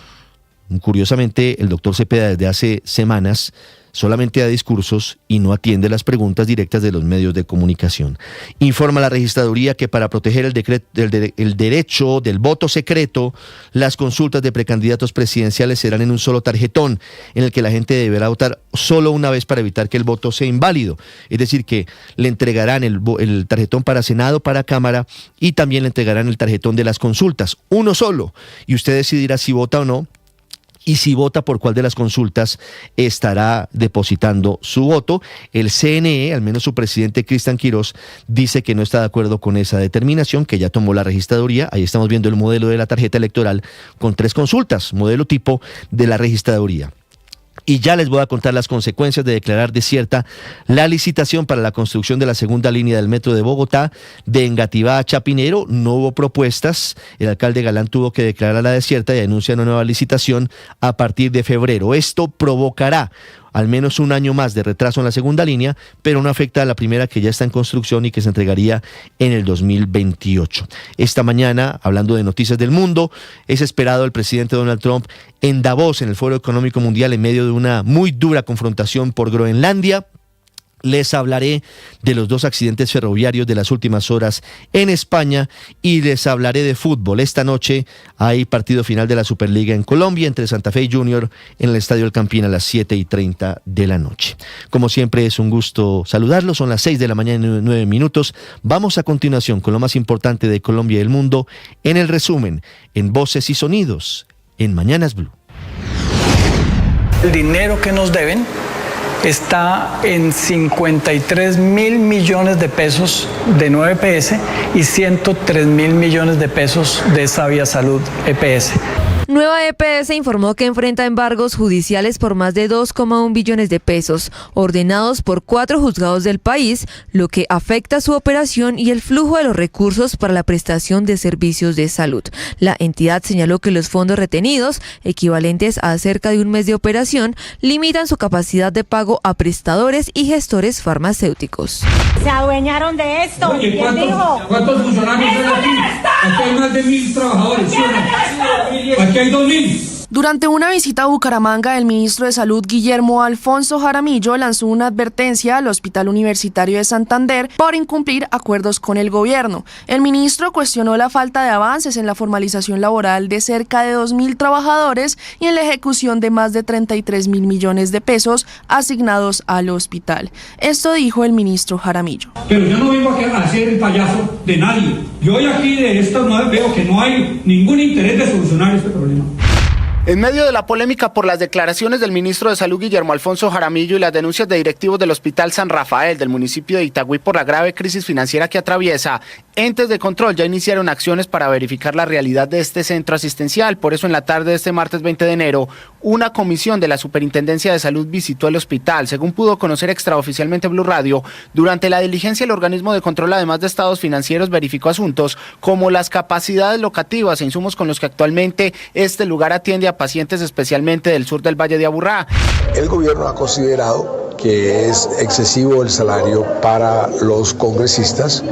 Curiosamente, el doctor Cepeda desde hace semanas solamente da discursos y no atiende las preguntas directas de los medios de comunicación. Informa la registraduría que para proteger el derecho del voto secreto, las consultas de precandidatos presidenciales serán en un solo tarjetón, en el que la gente deberá votar solo una vez para evitar que el voto sea inválido. Es decir, que le entregarán el tarjetón para Senado, para Cámara, y también le entregarán el tarjetón de las consultas, uno solo, y usted decidirá si vota o no. Y si vota por cuál de las consultas estará depositando su voto. El CNE, al menos su presidente Cristian Quirós, dice que no está de acuerdo con esa determinación, que ya tomó la registraduría. Ahí estamos viendo el modelo de la tarjeta electoral con 3 consultas, modelo tipo de la registraduría. Y ya les voy a contar las consecuencias de declarar desierta la licitación para la construcción de la segunda línea del metro de Bogotá, de Engativá a Chapinero. No hubo propuestas, el alcalde Galán tuvo que declararla desierta y anuncia una nueva licitación a partir de febrero. Esto provocará al menos un año más de retraso en la segunda línea, pero no afecta a la primera, que ya está en construcción y que se entregaría en el 2028. Esta mañana, hablando de noticias del mundo, es esperado el presidente Donald Trump en Davos, en el Foro Económico Mundial, en medio de una muy dura confrontación por Groenlandia. Les hablaré de los 2 accidentes ferroviarios de las últimas horas en España y les hablaré de fútbol. Esta noche hay partido final de la Superliga en Colombia entre Santa Fe y Junior en el Estadio El Campín a las 7:30 de la noche. Como siempre es un gusto saludarlos, son las 6 de la mañana y 9 minutos. Vamos a continuación con lo más importante de Colombia y el mundo en el resumen, en Voces y Sonidos, en Mañanas Blue. El dinero que nos deben está en 53 mil millones de pesos de Nueva EPS y 103 mil millones de pesos de Sabia Salud EPS. Nueva EPS informó que enfrenta embargos judiciales por más de 2,1 billones de pesos, ordenados por 4 juzgados del país, lo que afecta su operación y el flujo de los recursos para la prestación de servicios de salud. La entidad señaló que los fondos retenidos, equivalentes a cerca de un mes de operación, limitan su capacidad de pago a prestadores y gestores farmacéuticos. Se adueñaron de esto. Oye, ¿cuántos funcionarios hay aquí? Aquí hay más de 1.000 trabajadores. ¿Sí o no? Aquí hay 2.000. Durante una visita a Bucaramanga, el ministro de Salud, Guillermo Alfonso Jaramillo, lanzó una advertencia al Hospital Universitario de Santander por incumplir acuerdos con el gobierno. El ministro cuestionó la falta de avances en la formalización laboral de cerca de 2.000 trabajadores y en la ejecución de más de 33 mil millones de pesos asignados al hospital. Esto dijo el ministro Jaramillo. Pero yo no vengo a ser el payaso de nadie. Yo hoy aquí de esto no veo que no hay ningún interés de solucionar este problema. En medio de la polémica por las declaraciones del ministro de Salud Guillermo Alfonso Jaramillo y las denuncias de directivos del Hospital San Rafael del municipio de Itagüí por la grave crisis financiera que atraviesa, entes de control ya iniciaron acciones para verificar la realidad de este centro asistencial. Por eso en la tarde de este martes 20 de enero, una comisión de la Superintendencia de Salud visitó el hospital. Según pudo conocer extraoficialmente Blue Radio, durante la diligencia el organismo de control, además de estados financieros, verificó asuntos como las capacidades locativas e insumos con los que actualmente este lugar atiende a pacientes especialmente del sur del Valle de Aburrá. El gobierno ha considerado que es excesivo el salario para los congresistas,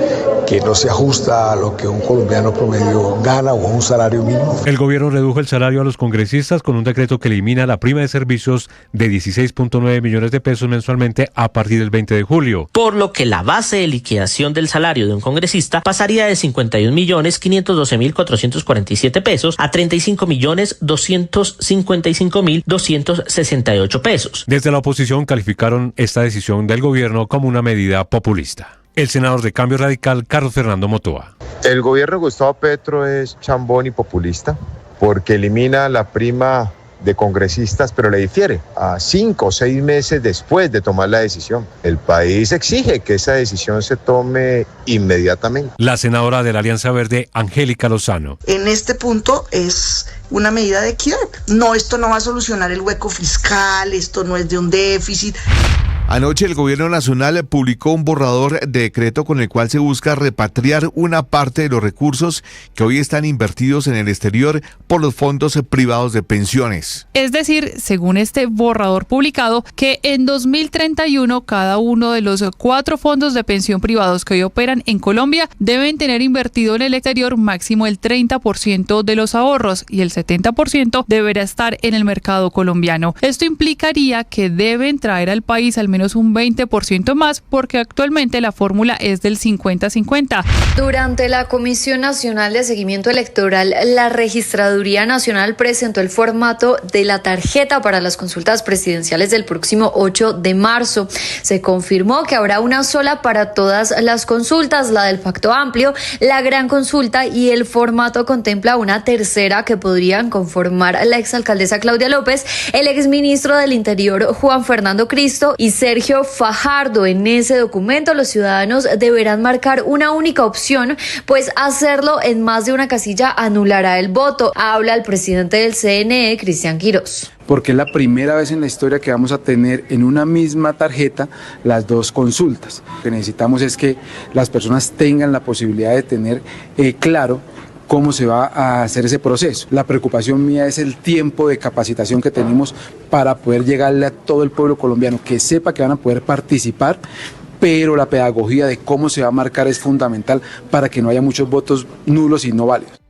que no se ajusta a lo que un colombiano promedio gana o un salario mínimo. El gobierno redujo el salario a los congresistas con un decreto que elimina la prima de servicios de 16.9 millones de pesos mensualmente a partir del 20 de julio. Por lo que la base de liquidación del salario de un congresista pasaría de 51.512.447 pesos a 35.255.268 pesos. Desde la oposición calificaron esta decisión del gobierno como una medida populista. El senador de Cambio Radical, Carlos Fernando Motoa. El gobierno de Gustavo Petro es chambón y populista porque elimina la prima de congresistas, pero le difiere a 5 o 6 meses después de tomar la decisión. El país exige que esa decisión se tome inmediatamente. La senadora de la Alianza Verde, Angélica Lozano. En este punto es una medida de equidad. No, esto no va a solucionar el hueco fiscal, esto no es de un déficit. Anoche el gobierno nacional publicó un borrador de decreto con el cual se busca repatriar una parte de los recursos que hoy están invertidos en el exterior por los fondos privados de pensiones. Es decir, según este borrador publicado, que en 2031 cada uno de los 4 fondos de pensión privados que hoy operan en Colombia deben tener invertido en el exterior máximo el 30% de los ahorros y el 70% deberá estar en el mercado colombiano. Esto implicaría que deben traer al país al menos un 20% más, porque actualmente la fórmula es del 50-50. Durante la Comisión Nacional de Seguimiento Electoral, la Registraduría Nacional presentó el formato de la tarjeta para las consultas presidenciales del próximo 8 de marzo. Se confirmó que habrá una sola para todas las consultas, la del Pacto Amplio, la Gran Consulta, y el formato contempla una tercera que podrían conformar la exalcaldesa Claudia López, el exministro del Interior Juan Fernando Cristo y Sergio Fajardo. En ese documento los ciudadanos deberán marcar una única opción, pues hacerlo en más de una casilla anulará el voto. Habla el presidente del CNE, Cristian Quirós. Porque es la primera vez en la historia que vamos a tener en una misma tarjeta las 2 consultas. Lo que necesitamos es que las personas tengan la posibilidad de tener claro cómo se va a hacer ese proceso. La preocupación mía es el tiempo de capacitación que tenemos para poder llegarle a todo el pueblo colombiano, que sepa que van a poder participar, pero la pedagogía de cómo se va a marcar es fundamental para que no haya muchos votos nulos y no válidos.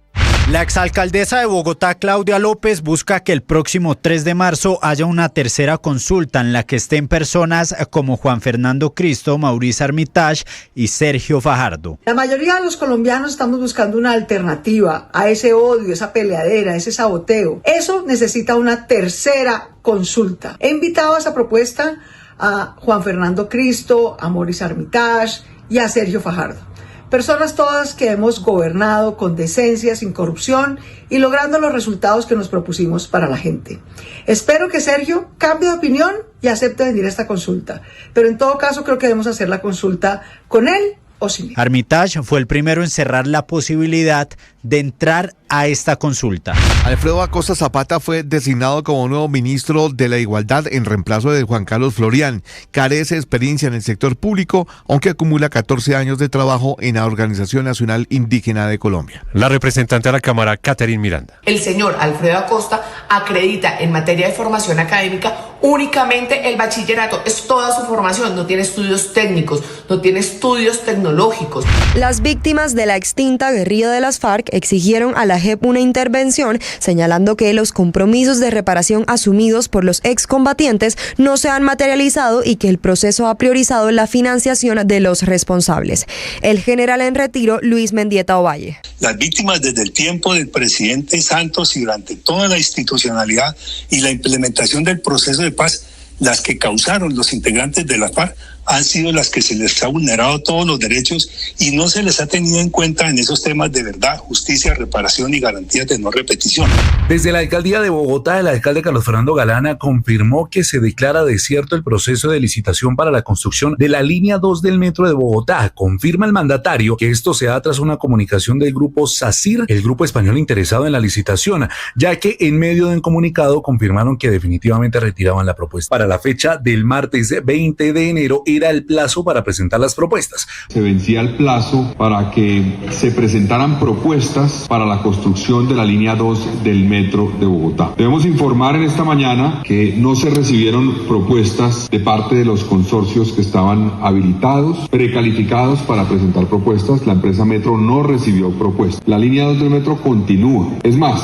La exalcaldesa de Bogotá, Claudia López, busca que el próximo 3 de marzo haya una tercera consulta en la que estén personas como Juan Fernando Cristo, Mauricio Armitage y Sergio Fajardo. La mayoría de los colombianos estamos buscando una alternativa a ese odio, esa peleadera, ese saboteo. Eso necesita una tercera consulta. He invitado a esa propuesta a Juan Fernando Cristo, a Mauricio Armitage y a Sergio Fajardo. Personas todas que hemos gobernado con decencia, sin corrupción y logrando los resultados que nos propusimos para la gente. Espero que Sergio cambie de opinión y acepte venir a esta consulta. Pero en todo caso creo que debemos hacer la consulta con él o sin él. Armitage fue el primero en cerrar la posibilidad de entrar a esta consulta. Alfredo Acosta Zapata fue designado como nuevo ministro de la Igualdad en reemplazo de Juan Carlos Florián. Carece de experiencia en el sector público, aunque acumula 14 años de trabajo en la Organización Nacional Indígena de Colombia. La representante de la Cámara, Catherine Miranda. El señor Alfredo Acosta acredita en materia de formación académica únicamente el bachillerato. Es toda su formación, no tiene estudios técnicos, no tiene estudios tecnológicos. Las víctimas de la extinta guerrilla de las FARC exigieron a la JEP una intervención, señalando que los compromisos de reparación asumidos por los excombatientes no se han materializado y que el proceso ha priorizado la financiación de los responsables. El general en retiro, Luis Mendieta Ovalle. Las víctimas desde el tiempo del presidente Santos y durante toda la institucionalidad y la implementación del proceso de paz, las que causaron los integrantes de la FARC, han sido las que se les ha vulnerado todos los derechos y no se les ha tenido en cuenta en esos temas de verdad, justicia, reparación y garantías de no repetición. Desde la alcaldía de Bogotá, el alcalde Carlos Fernando Galana confirmó que se declara desierto el proceso de licitación para la construcción de la línea 2 del metro de Bogotá. Confirma el mandatario que esto se da tras una comunicación del grupo SACIR, el grupo español interesado en la licitación, ya que en medio de un comunicado confirmaron que definitivamente retiraban la propuesta. Para la fecha del martes 20 de enero era el plazo para presentar las propuestas. Se vencía el plazo para que se presentaran propuestas para la construcción de la línea 2 del metro de Bogotá. Debemos informar en esta mañana que no se recibieron propuestas de parte de los consorcios que estaban habilitados, precalificados para presentar propuestas. La empresa Metro no recibió propuestas. La línea 2 del metro continúa. Es más,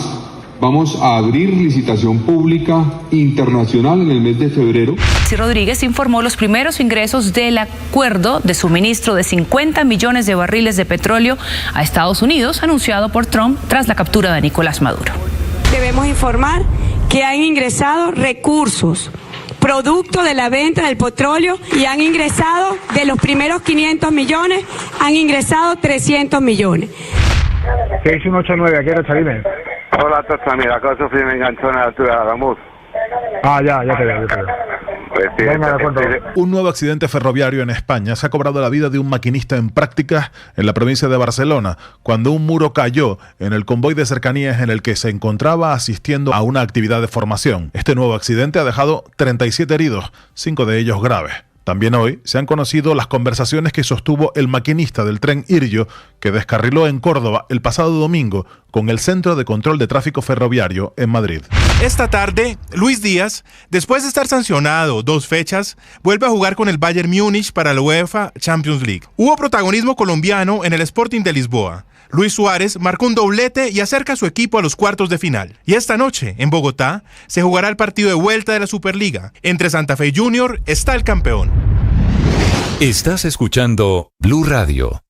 vamos a abrir licitación pública internacional en el mes de febrero. Rodríguez informó los primeros ingresos del acuerdo de suministro de 50 millones de barriles de petróleo a Estados Unidos, anunciado por Trump tras la captura de Nicolás Maduro. Debemos informar que han ingresado recursos producto de la venta del petróleo y han ingresado, de los primeros 500 millones, han ingresado 300 millones. 6189, aquí era Charime. Hola, Tata, mira, acá sufrí un enganchón a la altura de Agamuz. Ya te veo. Un nuevo accidente ferroviario en España se ha cobrado la vida de un maquinista en prácticas en la provincia de Barcelona, cuando un muro cayó en el convoy de cercanías en el que se encontraba asistiendo a una actividad de formación. Este nuevo accidente ha dejado 37 heridos, 5 de ellos graves. También hoy se han conocido las conversaciones que sostuvo el maquinista del tren Iryo, que descarriló en Córdoba el pasado domingo con el Centro de Control de Tráfico Ferroviario en Madrid. Esta tarde, Luis Díaz, después de estar sancionado 2 fechas, vuelve a jugar con el Bayern Múnich para la UEFA Champions League. Hubo protagonismo colombiano en el Sporting de Lisboa. Luis Suárez marcó un doblete y acerca a su equipo a los cuartos de final. Y esta noche, en Bogotá, se jugará el partido de vuelta de la Superliga. Entre Santa Fe y Junior está el campeón. Estás escuchando Blue Radio.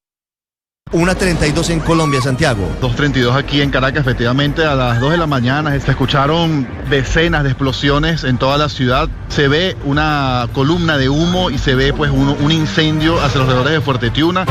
1:32 en Colombia, Santiago. 2:32 aquí en Caracas, efectivamente a las 2 de la mañana se escucharon decenas de explosiones en toda la ciudad. Se ve una columna de humo y se ve pues un incendio hacia los alrededores de Fuerte Tiuna.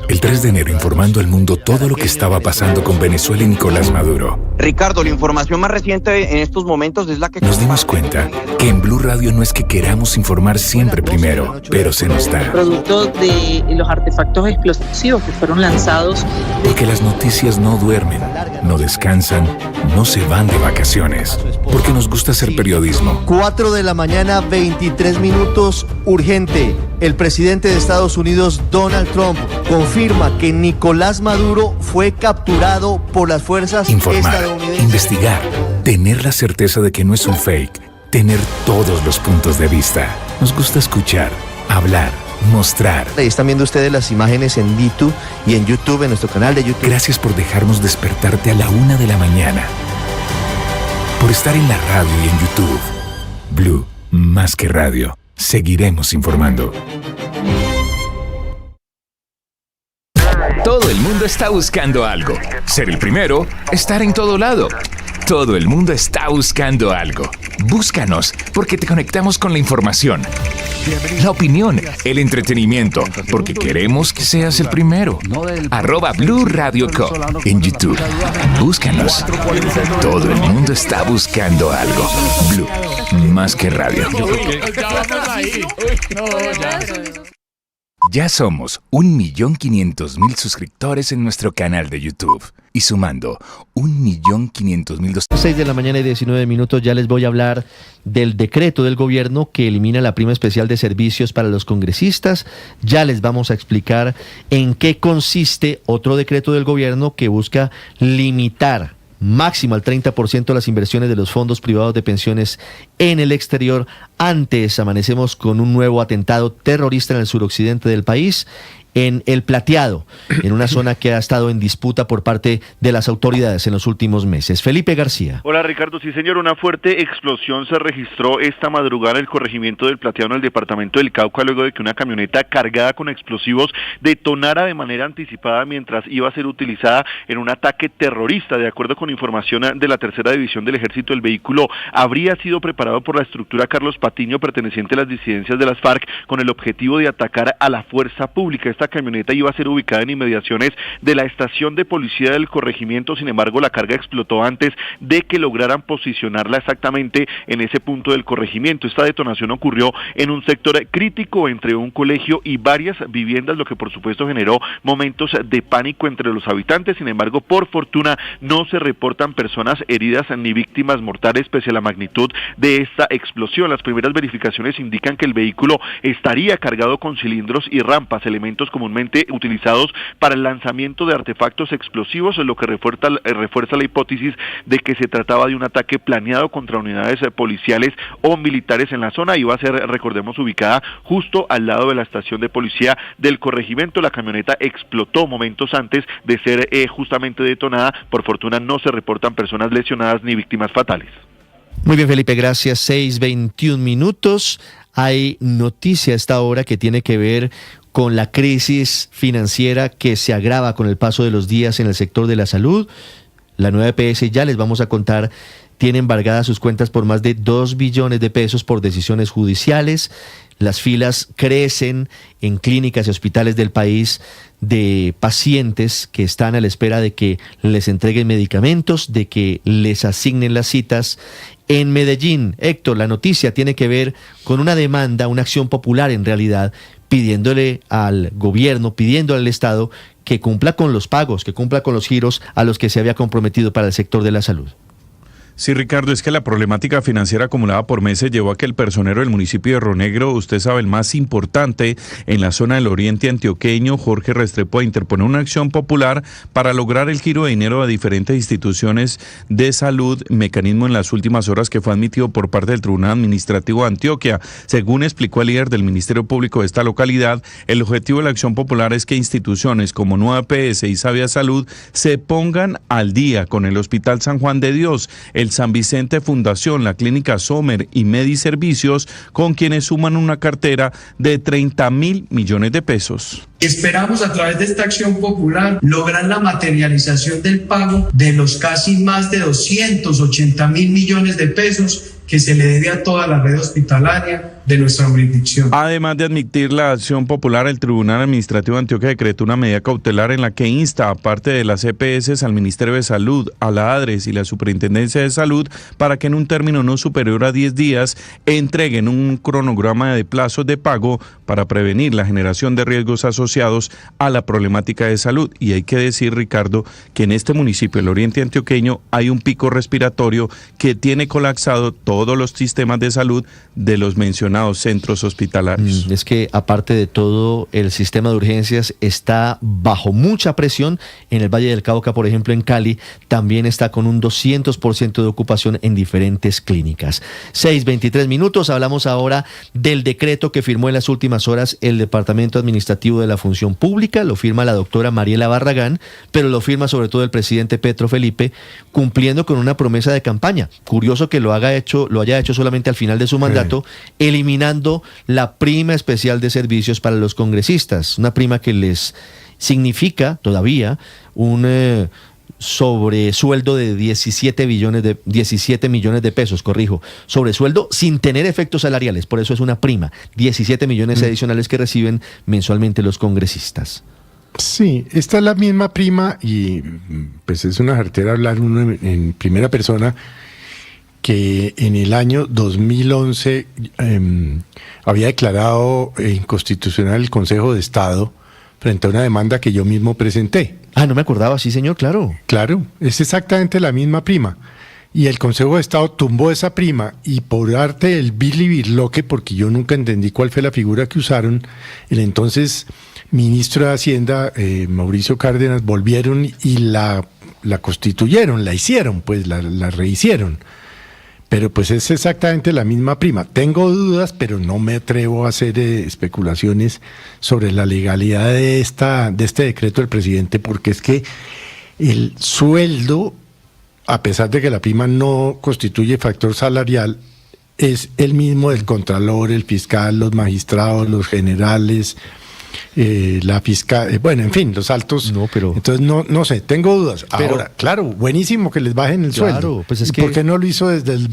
El 3 de enero informando al mundo todo lo que estaba pasando con Venezuela y Nicolás Maduro. Ricardo, la información más reciente en estos momentos es la que... Nos dimos cuenta que en Blue Radio no es que queramos informar siempre primero, pero se nos da. Producto de los artefactos explosivos que fueron lanzados. Porque las noticias no duermen, no descansan, no se van de vacaciones. Porque nos gusta hacer periodismo. 4 de la mañana, 23 minutos, urgente. El presidente de Estados Unidos, Donald Trump, confirma que Nicolás Maduro fue capturado por las fuerzas estadounidenses. Investigar, tener la certeza de que no es un fake, tener todos los puntos de vista. Nos gusta escuchar, hablar, mostrar. Ahí están viendo ustedes las imágenes en DITU y en YouTube, en nuestro canal de YouTube. Gracias por dejarnos despertarte a la 1 de la mañana. Por estar en la radio y en YouTube. Blue, más que radio. Seguiremos informando. Todo el mundo está buscando algo. Ser el primero, estar en todo lado. Todo el mundo está buscando algo. Búscanos, porque te conectamos con la información, la opinión, el entretenimiento, porque queremos que seas el primero. @Blue Radio Co. en YouTube. Búscanos. Todo el mundo está buscando algo. Blue, más que radio. Ya somos 1.500.000 suscriptores en nuestro canal de YouTube. Y sumando 1.500.000... 6 de la mañana y 19 minutos, ya les voy a hablar del decreto del gobierno que elimina la prima especial de servicios para los congresistas. Ya les vamos a explicar en qué consiste otro decreto del gobierno que busca limitar máximo al 30% las inversiones de los fondos privados de pensiones en el exterior. Antes amanecemos con un nuevo atentado terrorista en el suroccidente del país, en El Plateado, en una zona que ha estado en disputa por parte de las autoridades en los últimos meses. Felipe García. Hola Ricardo, sí señor, una fuerte explosión se registró esta madrugada en el corregimiento del Plateado en el departamento del Cauca, luego de que una camioneta cargada con explosivos detonara de manera anticipada mientras iba a ser utilizada en un ataque terrorista. De acuerdo con información de la tercera división del ejército, el vehículo habría sido preparado por la estructura Carlos Patiño, perteneciente a las disidencias de las FARC, con el objetivo de atacar a la fuerza pública. Esta camioneta iba a ser ubicada en inmediaciones de la estación de policía del corregimiento. Sin embargo, la carga explotó antes de que lograran posicionarla exactamente en ese punto del corregimiento. Esta detonación ocurrió en un sector crítico entre un colegio y varias viviendas, lo que por supuesto generó momentos de pánico entre los habitantes. Sin embargo, por fortuna no se reportan personas heridas ni víctimas mortales pese a la magnitud de esta explosión. Las primeras verificaciones indican que el vehículo estaría cargado con cilindros y rampas, elementos comúnmente utilizados para el lanzamiento de artefactos explosivos, lo que refuerza la hipótesis de que se trataba de un ataque planeado contra unidades policiales o militares en la zona. Iba a ser, recordemos, ubicada justo al lado de la estación de policía del corregimiento. La camioneta explotó momentos antes de ser justamente detonada. Por fortuna no se reportan personas lesionadas ni víctimas fatales. Muy bien, Felipe, gracias. 6:21 minutos. Hay noticia a esta hora que tiene que ver con la crisis financiera que se agrava con el paso de los días en el sector de la salud. La nueva EPS, ya les vamos a contar, tiene embargadas sus cuentas por más de 2 billones de pesos por decisiones judiciales. Las filas crecen en clínicas y hospitales del país de pacientes que están a la espera de que les entreguen medicamentos, de que les asignen las citas. En Medellín, Héctor, la noticia tiene que ver con una demanda, una acción popular en realidad, pidiéndole al gobierno, pidiéndole al Estado que cumpla con los pagos, que cumpla con los giros a los que se había comprometido para el sector de la salud. Sí, Ricardo, es que la problemática financiera acumulada por meses llevó a que el personero del municipio de Río Negro, usted sabe, el más importante en la zona del oriente antioqueño, Jorge Restrepo, interpone una acción popular para lograr el giro de dinero a diferentes instituciones de salud, mecanismo en las últimas horas que fue admitido por parte del Tribunal Administrativo de Antioquia. Según explicó el líder del Ministerio Público de esta localidad, el objetivo de la acción popular es que instituciones como Nueva EPS y Sabia Salud se pongan al día con el Hospital San Juan de Dios, el San Vicente Fundación, la Clínica Sommer y Mediservicios, con quienes suman una cartera de 30.000 millones de pesos. Esperamos a través de esta acción popular lograr la materialización del pago de los casi más de 280.000 millones de pesos que se le debe a toda la red hospitalaria de nuestra jurisdicción. Además de admitir la acción popular, el Tribunal Administrativo de Antioquia decretó una medida cautelar en la que insta, aparte de las EPS, al Ministerio de Salud, a la ADRES y la Superintendencia de Salud para que en un término no superior a 10 días entreguen un cronograma de plazos de pago para prevenir la generación de riesgos asociados a la problemática de salud. Y hay que decir, Ricardo, que en este municipio, el oriente antioqueño, hay un pico respiratorio que tiene colapsado todos los sistemas de salud de los mencionados mencionados centros hospitalarios. Es que aparte de todo, el sistema de urgencias está bajo mucha presión. En el Valle del Cauca, por ejemplo, en Cali, también está con un 200% de ocupación en diferentes clínicas. 6:23 minutos, hablamos ahora del decreto que firmó en las últimas horas el Departamento Administrativo de la Función Pública. Lo firma la doctora Mariela Barragán, pero lo firma sobre todo el presidente Petro Felipe, cumpliendo con una promesa de campaña. Curioso que lo haya hecho solamente al final de su mandato, eliminando la prima especial de servicios para los congresistas, una prima que les significa todavía un sobresueldo de 17 millones de pesos, sobresueldo sin tener efectos salariales, por eso es una prima, 17 millones adicionales que reciben mensualmente los congresistas. Sí, esta es la misma prima y pues es una jartera hablar uno en primera persona que en el año 2011 había declarado inconstitucional el Consejo de Estado frente a una demanda que yo mismo presenté. Ah, no me acordaba, sí señor, claro. Claro, es exactamente la misma prima. Y el Consejo de Estado tumbó esa prima y por arte del birlibirloque, porque yo nunca entendí cuál fue la figura que usaron, el entonces ministro de Hacienda, Mauricio Cárdenas, volvieron y la constituyeron, la hicieron, pues la rehicieron. Pero pues es exactamente la misma prima. Tengo dudas, pero no me atrevo a hacer especulaciones sobre la legalidad de este decreto del presidente, porque es que el sueldo, a pesar de que la prima no constituye factor salarial, es el mismo del contralor, el fiscal, los magistrados, los generales, la fiscal, bueno, en fin, los altos. No, pero entonces no sé, tengo dudas. Ahora, claro, buenísimo que les bajen el sueldo. Pues es que ¿por qué no lo hizo desde el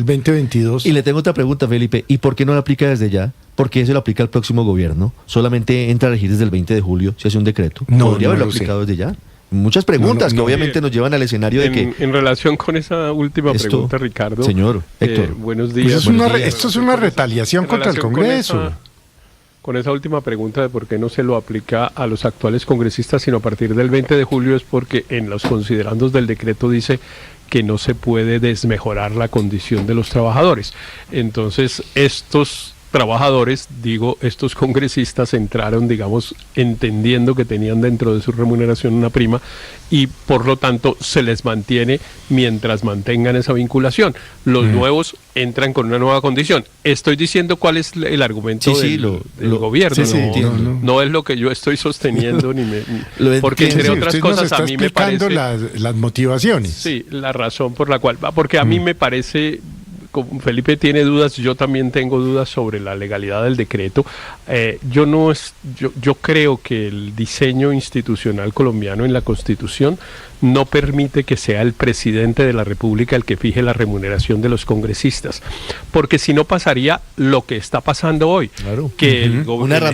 2022? Y le tengo otra pregunta, Felipe, ¿y por qué no lo aplica desde ya? ¿Por qué se lo aplica al próximo gobierno? Solamente entra a regir desde el 20 de julio, si hace un decreto. Podría haberlo aplicado desde ya. Muchas preguntas que obviamente nos llevan al escenario de que... En relación con esa última pregunta, Ricardo. Señor Héctor. Buenos días. Esto es una retaliación contra el Congreso. Con esa última pregunta de por qué no se lo aplica a los actuales congresistas, sino a partir del 20 de julio, es porque en los considerandos del decreto dice que no se puede desmejorar la condición de los trabajadores. Entonces, estos trabajadores, estos congresistas entraron, entendiendo que tenían dentro de su remuneración una prima y por lo tanto se les mantiene mientras mantengan esa vinculación. Los nuevos entran con una nueva condición. Estoy diciendo cuál es el argumento del gobierno. No es lo que yo estoy sosteniendo, porque entre otras cosas a mí me parece... las motivaciones. Sí, la razón por la cual... Porque a mí me parece... Felipe tiene dudas, yo también tengo dudas sobre la legalidad del decreto. Yo creo que el diseño institucional colombiano en la Constitución no permite que sea el presidente de la República el que fije la remuneración de los congresistas, porque si no pasaría lo que está pasando hoy, que el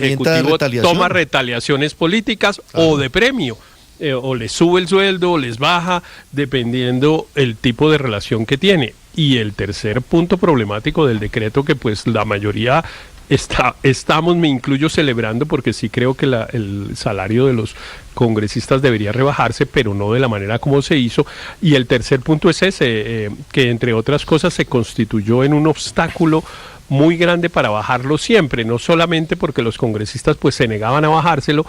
Ejecutivo toma retaliaciones políticas o de premio. O les sube el sueldo o les baja, dependiendo el tipo de relación que tiene. Y el tercer punto problemático del decreto, que pues la mayoría estamos, me incluyo, celebrando, porque sí creo que el salario de los congresistas debería rebajarse, pero no de la manera como se hizo. Y el tercer punto es ese, que entre otras cosas se constituyó en un obstáculo muy grande para bajarlo siempre, no solamente porque los congresistas pues se negaban a bajárselo,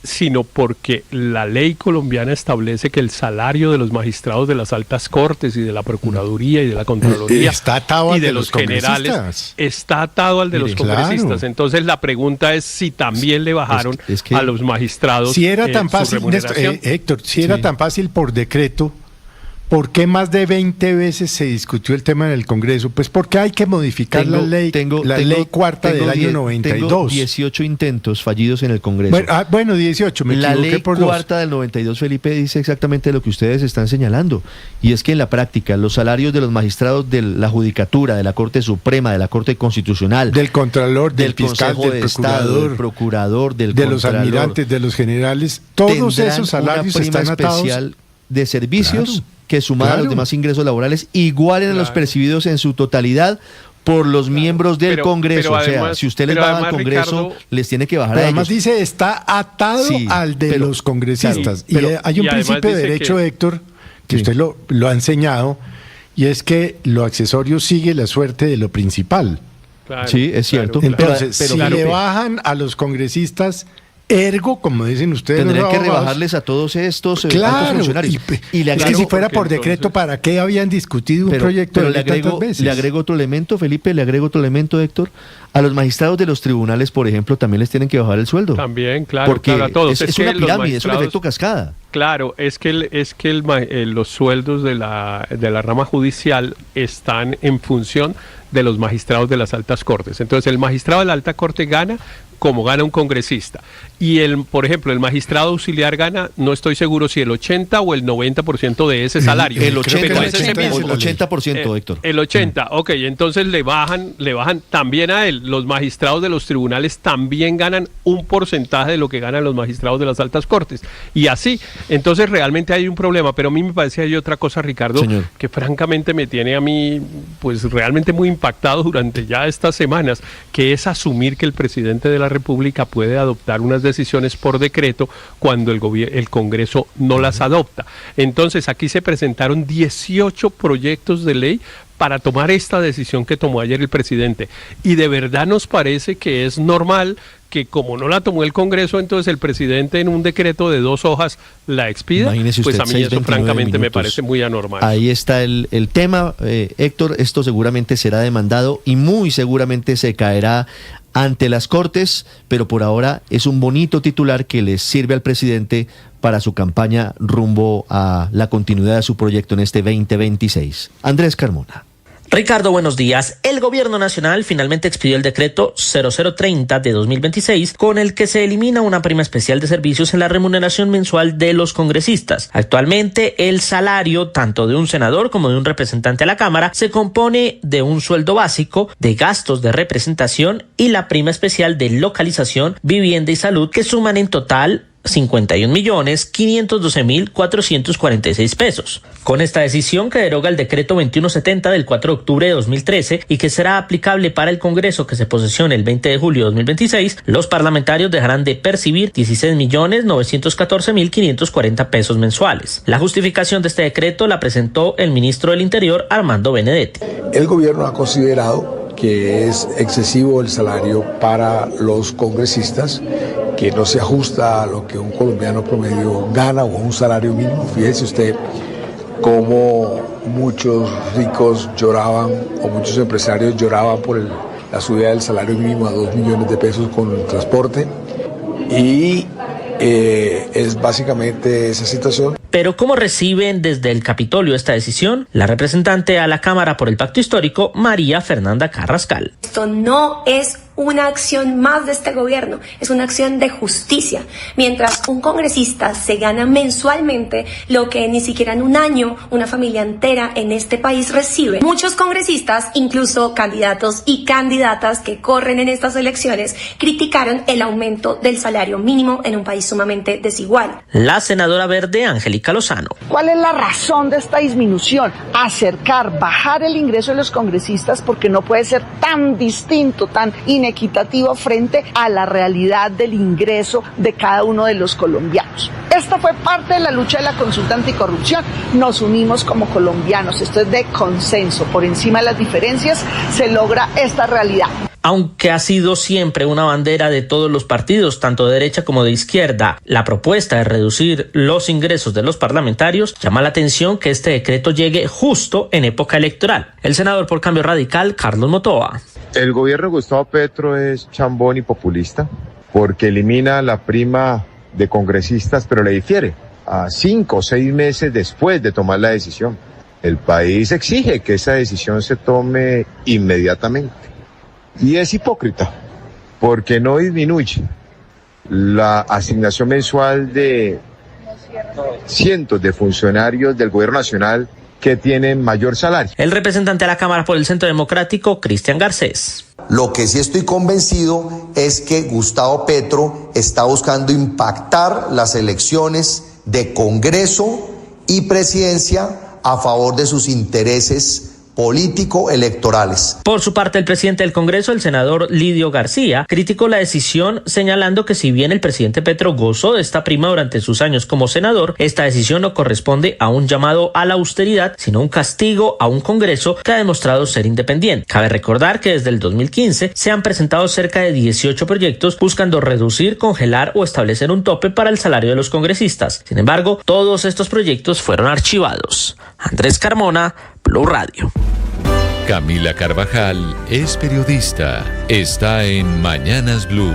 sino porque la ley colombiana establece que el salario de los magistrados de las altas cortes y de la Procuraduría y de la Contraloría está atado y de los generales está atado al de los congresistas. Claro. Entonces la pregunta es si también le bajaron a los magistrados si era tan fácil, Héctor, si era tan fácil por decreto, ¿por qué más de 20 veces se discutió el tema en el Congreso? Pues porque hay que modificar la ley cuarta del año 92. Tengo 18 intentos fallidos en el Congreso. Bueno, 18, me equivoqué por dos. La ley cuarta del 92, Felipe, dice exactamente lo que ustedes están señalando. Y es que en la práctica, los salarios de los magistrados de la Judicatura, de la Corte Suprema, de la Corte Constitucional, del Contralor, del Fiscal, Consejo del de Estado, del Procurador, de los almirantes, de los generales, todos esos salarios están atados especial de servicios que sumados a los demás ingresos laborales igualen a los percibidos en su totalidad por los miembros del Congreso. Además, o sea, si usted les baja al Congreso, Ricardo, les tiene que bajar a ellos. Además dice, está atado al de los congresistas. Y hay un principio de derecho, Héctor, que usted lo ha enseñado, y es que lo accesorio sigue la suerte de lo principal. Claro, sí, es cierto. Claro, Entonces, pero si Felipe, le bajan a los congresistas, ergo, como dicen ustedes, tendrían los que abogados, rebajarles a todos estos altos claro, funcionarios. Y le es que agrego, si fuera por decreto, ¿para qué habían discutido un proyecto de ley tantas veces? Le agrego otro elemento, Felipe, le agrego otro elemento, Héctor. A los magistrados de los tribunales, por ejemplo, también les tienen que bajar el sueldo. También, claro, porque claro, a todos. Es una pirámide, es un efecto cascada. Claro, es que los sueldos de la rama judicial están en función de los magistrados de las altas cortes. Entonces, el magistrado de la alta corte gana como gana un congresista. Y por ejemplo, el magistrado auxiliar gana, no estoy seguro si el 80 o el 90% de ese salario. El 80%, Héctor. El 80, ok, entonces le bajan también a él. Los magistrados de los tribunales también ganan un porcentaje de lo que ganan los magistrados de las altas cortes. Y así, entonces realmente hay un problema, pero a mí me parece que hay otra cosa, Ricardo, señor, que francamente me tiene a mí pues realmente muy impactado durante ya estas semanas, que es asumir que el presidente de la República puede adoptar unas decisiones por decreto cuando el Congreso no las adopta. Entonces aquí se presentaron 18 proyectos de ley para tomar esta decisión que tomó ayer el presidente. Y de verdad nos parece que es normal que como no la tomó el Congreso, entonces el presidente en un decreto de 2 hojas la expida. Imagínese pues usted, a mí eso 6:29 francamente me minutos. parece muy anormal. Ahí está el tema, Héctor, esto seguramente será demandado y muy seguramente se caerá ante las Cortes, pero por ahora es un bonito titular que le sirve al presidente para su campaña rumbo a la continuidad de su proyecto en este 2026. Andrés Carmona. Ricardo, buenos días. El Gobierno Nacional finalmente expidió el decreto 0030 de 2026, con el que se elimina una prima especial de servicios en la remuneración mensual de los congresistas. Actualmente, el salario tanto de un senador como de un representante a la Cámara se compone de un sueldo básico, de gastos de representación y la prima especial de localización, vivienda y salud, que suman en total 51.512.446 pesos. Con esta decisión que deroga el decreto 2170 del 4 de octubre de 2013 y que será aplicable para el Congreso que se posesione el 20 de julio de 2026, los parlamentarios dejarán de percibir 16.914.540 pesos mensuales. La justificación de este decreto la presentó el ministro del Interior, Armando Benedetti. El gobierno ha considerado que es excesivo el salario para los congresistas, que no se ajusta a lo que un colombiano promedio gana o un salario mínimo. Fíjese usted cómo muchos ricos lloraban o muchos empresarios lloraban por la subida del salario mínimo a 2 millones de pesos con el transporte, y es básicamente esa situación. Pero ¿cómo reciben desde el Capitolio esta decisión? La representante a la Cámara por el Pacto Histórico, María Fernanda Carrascal. Esto no es una acción más de este gobierno, es una acción de justicia. Mientras un congresista se gana mensualmente lo que ni siquiera en un año una familia entera en este país recibe. Muchos congresistas, incluso candidatos y candidatas que corren en estas elecciones, criticaron el aumento del salario mínimo en un país sumamente desigual. La senadora verde, Angélica Lozano. ¿Cuál es la razón de esta disminución? Bajar el ingreso de los congresistas, porque no puede ser tan distinto, tan inequitativo frente a la realidad del ingreso de cada uno de los colombianos. Esto fue parte de la lucha de la consulta anticorrupción. Nos unimos como colombianos. Esto es de consenso. Por encima de las diferencias se logra esta realidad. Aunque ha sido siempre una bandera de todos los partidos, tanto de derecha como de izquierda, la propuesta de reducir los ingresos de los parlamentarios, llama la atención que este decreto llegue justo en época electoral. El senador por Cambio Radical, Carlos Motoa. El gobierno de Gustavo Petro es chambón y populista porque elimina la prima de congresistas, pero le difiere a 5 o 6 meses después de tomar la decisión. El país exige que esa decisión se tome inmediatamente. Y es hipócrita, porque no disminuye la asignación mensual de cientos de funcionarios del gobierno nacional que tienen mayor salario. El representante a la Cámara por el Centro Democrático, Cristian Garcés. Lo que sí estoy convencido es que Gustavo Petro está buscando impactar las elecciones de Congreso y Presidencia a favor de sus intereses político-electorales. Por su parte, el presidente del Congreso, el senador Lidio García, criticó la decisión, señalando que si bien el presidente Petro gozó de esta prima durante sus años como senador, esta decisión no corresponde a un llamado a la austeridad, sino un castigo a un Congreso que ha demostrado ser independiente. Cabe recordar que desde el 2015 se han presentado cerca de 18 proyectos buscando reducir, congelar o establecer un tope para el salario de los congresistas. Sin embargo, todos estos proyectos fueron archivados. Andrés Carmona, Blue Radio. Camila Carvajal es periodista. Está en Mañanas Blue.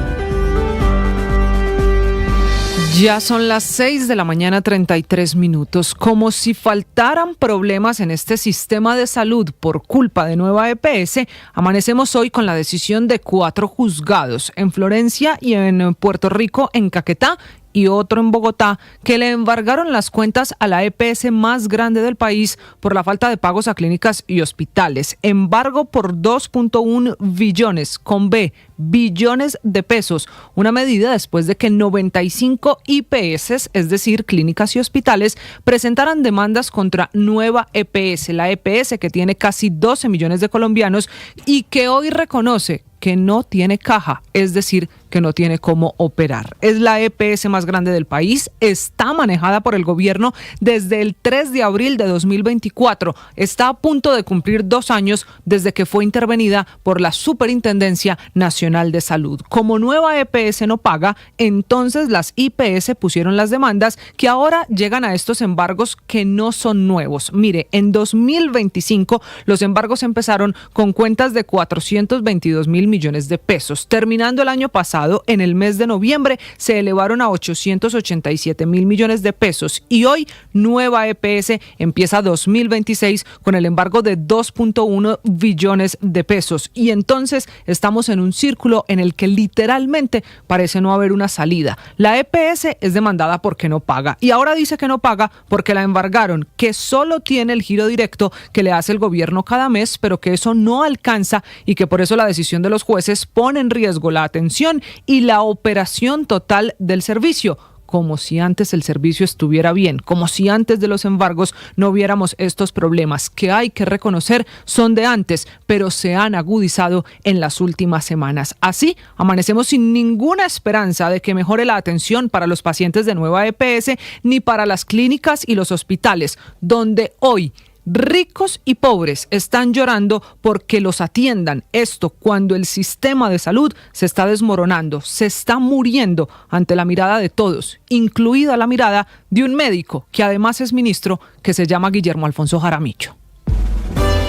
Ya son las 6 de la mañana, 33 minutos. Como si faltaran problemas en este sistema de salud por culpa de nueva EPS, amanecemos hoy con la decisión de 4 juzgados en Florencia y en Puerto Rico, en Caquetá, y otro en Bogotá, que le embargaron las cuentas a la EPS más grande del país por la falta de pagos a clínicas y hospitales. Embargo por 2.1 billones, con B, billones de pesos. Una medida después de que 95 IPS, es decir, clínicas y hospitales, presentaran demandas contra nueva EPS, la EPS que tiene casi 12 millones de colombianos y que hoy reconoce que no tiene caja, es decir, que no tiene cómo operar. Es la EPS más grande del país, está manejada por el gobierno desde el 3 de abril de 2024. Está a punto de cumplir 2 años desde que fue intervenida por la Superintendencia Nacional de Salud. Como nueva EPS no paga, entonces las IPS pusieron las demandas que ahora llegan a estos embargos que no son nuevos. Mire, en 2025 los embargos empezaron con cuentas de 422.000 millones de pesos. Terminando el año pasado, en el mes de noviembre, se elevaron a 887.000 millones de pesos y hoy nueva EPS empieza 2026 con el embargo de 2.1 billones de pesos. Y entonces estamos en un círculo en el que literalmente parece no haber una salida. La EPS es demandada porque no paga y ahora dice que no paga porque la embargaron, que solo tiene el giro directo que le hace el gobierno cada mes, pero que eso no alcanza y que por eso la decisión de los jueces pone en riesgo la atención y la operación total del servicio, como si antes el servicio estuviera bien, como si antes de los embargos no viéramos estos problemas que hay que reconocer son de antes, pero se han agudizado en las últimas semanas. Así, amanecemos sin ninguna esperanza de que mejore la atención para los pacientes de nueva EPS ni para las clínicas y los hospitales, donde hoy ricos y pobres están llorando porque los atiendan. Esto cuando el sistema de salud se está desmoronando, se está muriendo ante la mirada de todos, incluida la mirada de un médico que además es ministro, que se llama Guillermo Alfonso Jaramillo.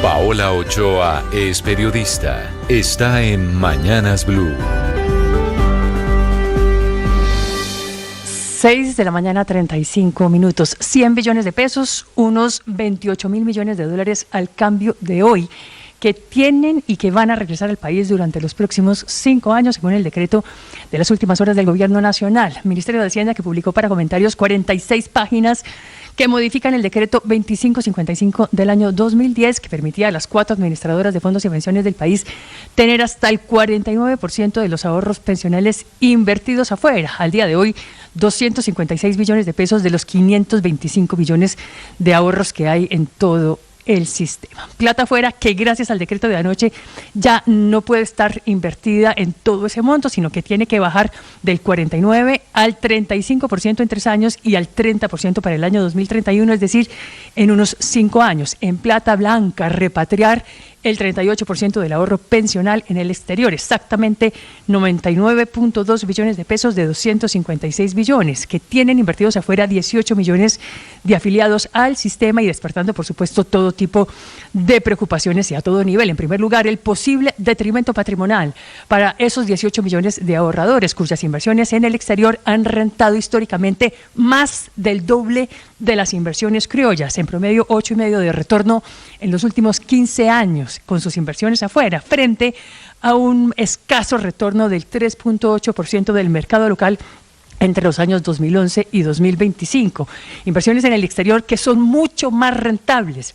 Paola Ochoa es periodista. Está en Mañanas Blue. 6 de la mañana, 35 minutos. 100 billones de pesos, unos 28.000 millones de dólares al cambio de hoy, que tienen y que van a regresar al país durante los próximos 5 años, según el decreto de las últimas horas del Gobierno Nacional. Ministerio de Hacienda, que publicó para comentarios 46 páginas que modifican el decreto 2555 del año 2010, que permitía a las 4 administradoras de fondos y pensiones del país tener hasta el 49% de los ahorros pensionales invertidos afuera. Al día de hoy, 256 billones de pesos de los 525 billones de ahorros que hay en todo el sistema. Plata afuera que gracias al decreto de anoche ya no puede estar invertida en todo ese monto, sino que tiene que bajar del 49 al 35% en 3 años y al 30% para el año 2031, es decir, en unos 5 años. En plata blanca, repatriar el 38% del ahorro pensional en el exterior, exactamente 99.2 billones de pesos de 256 billones, que tienen invertidos afuera 18 millones de afiliados al sistema y despertando, por supuesto, todo tipo de preocupaciones y a todo nivel. En primer lugar, el posible detrimento patrimonial para esos 18 millones de ahorradores cuyas inversiones en el exterior han rentado históricamente más del doble de las inversiones criollas, en promedio 8,5% de retorno en los últimos 15 años con sus inversiones afuera, frente a un escaso retorno del 3.8% del mercado local entre los años 2011 y 2025. Inversiones en el exterior que son mucho más rentables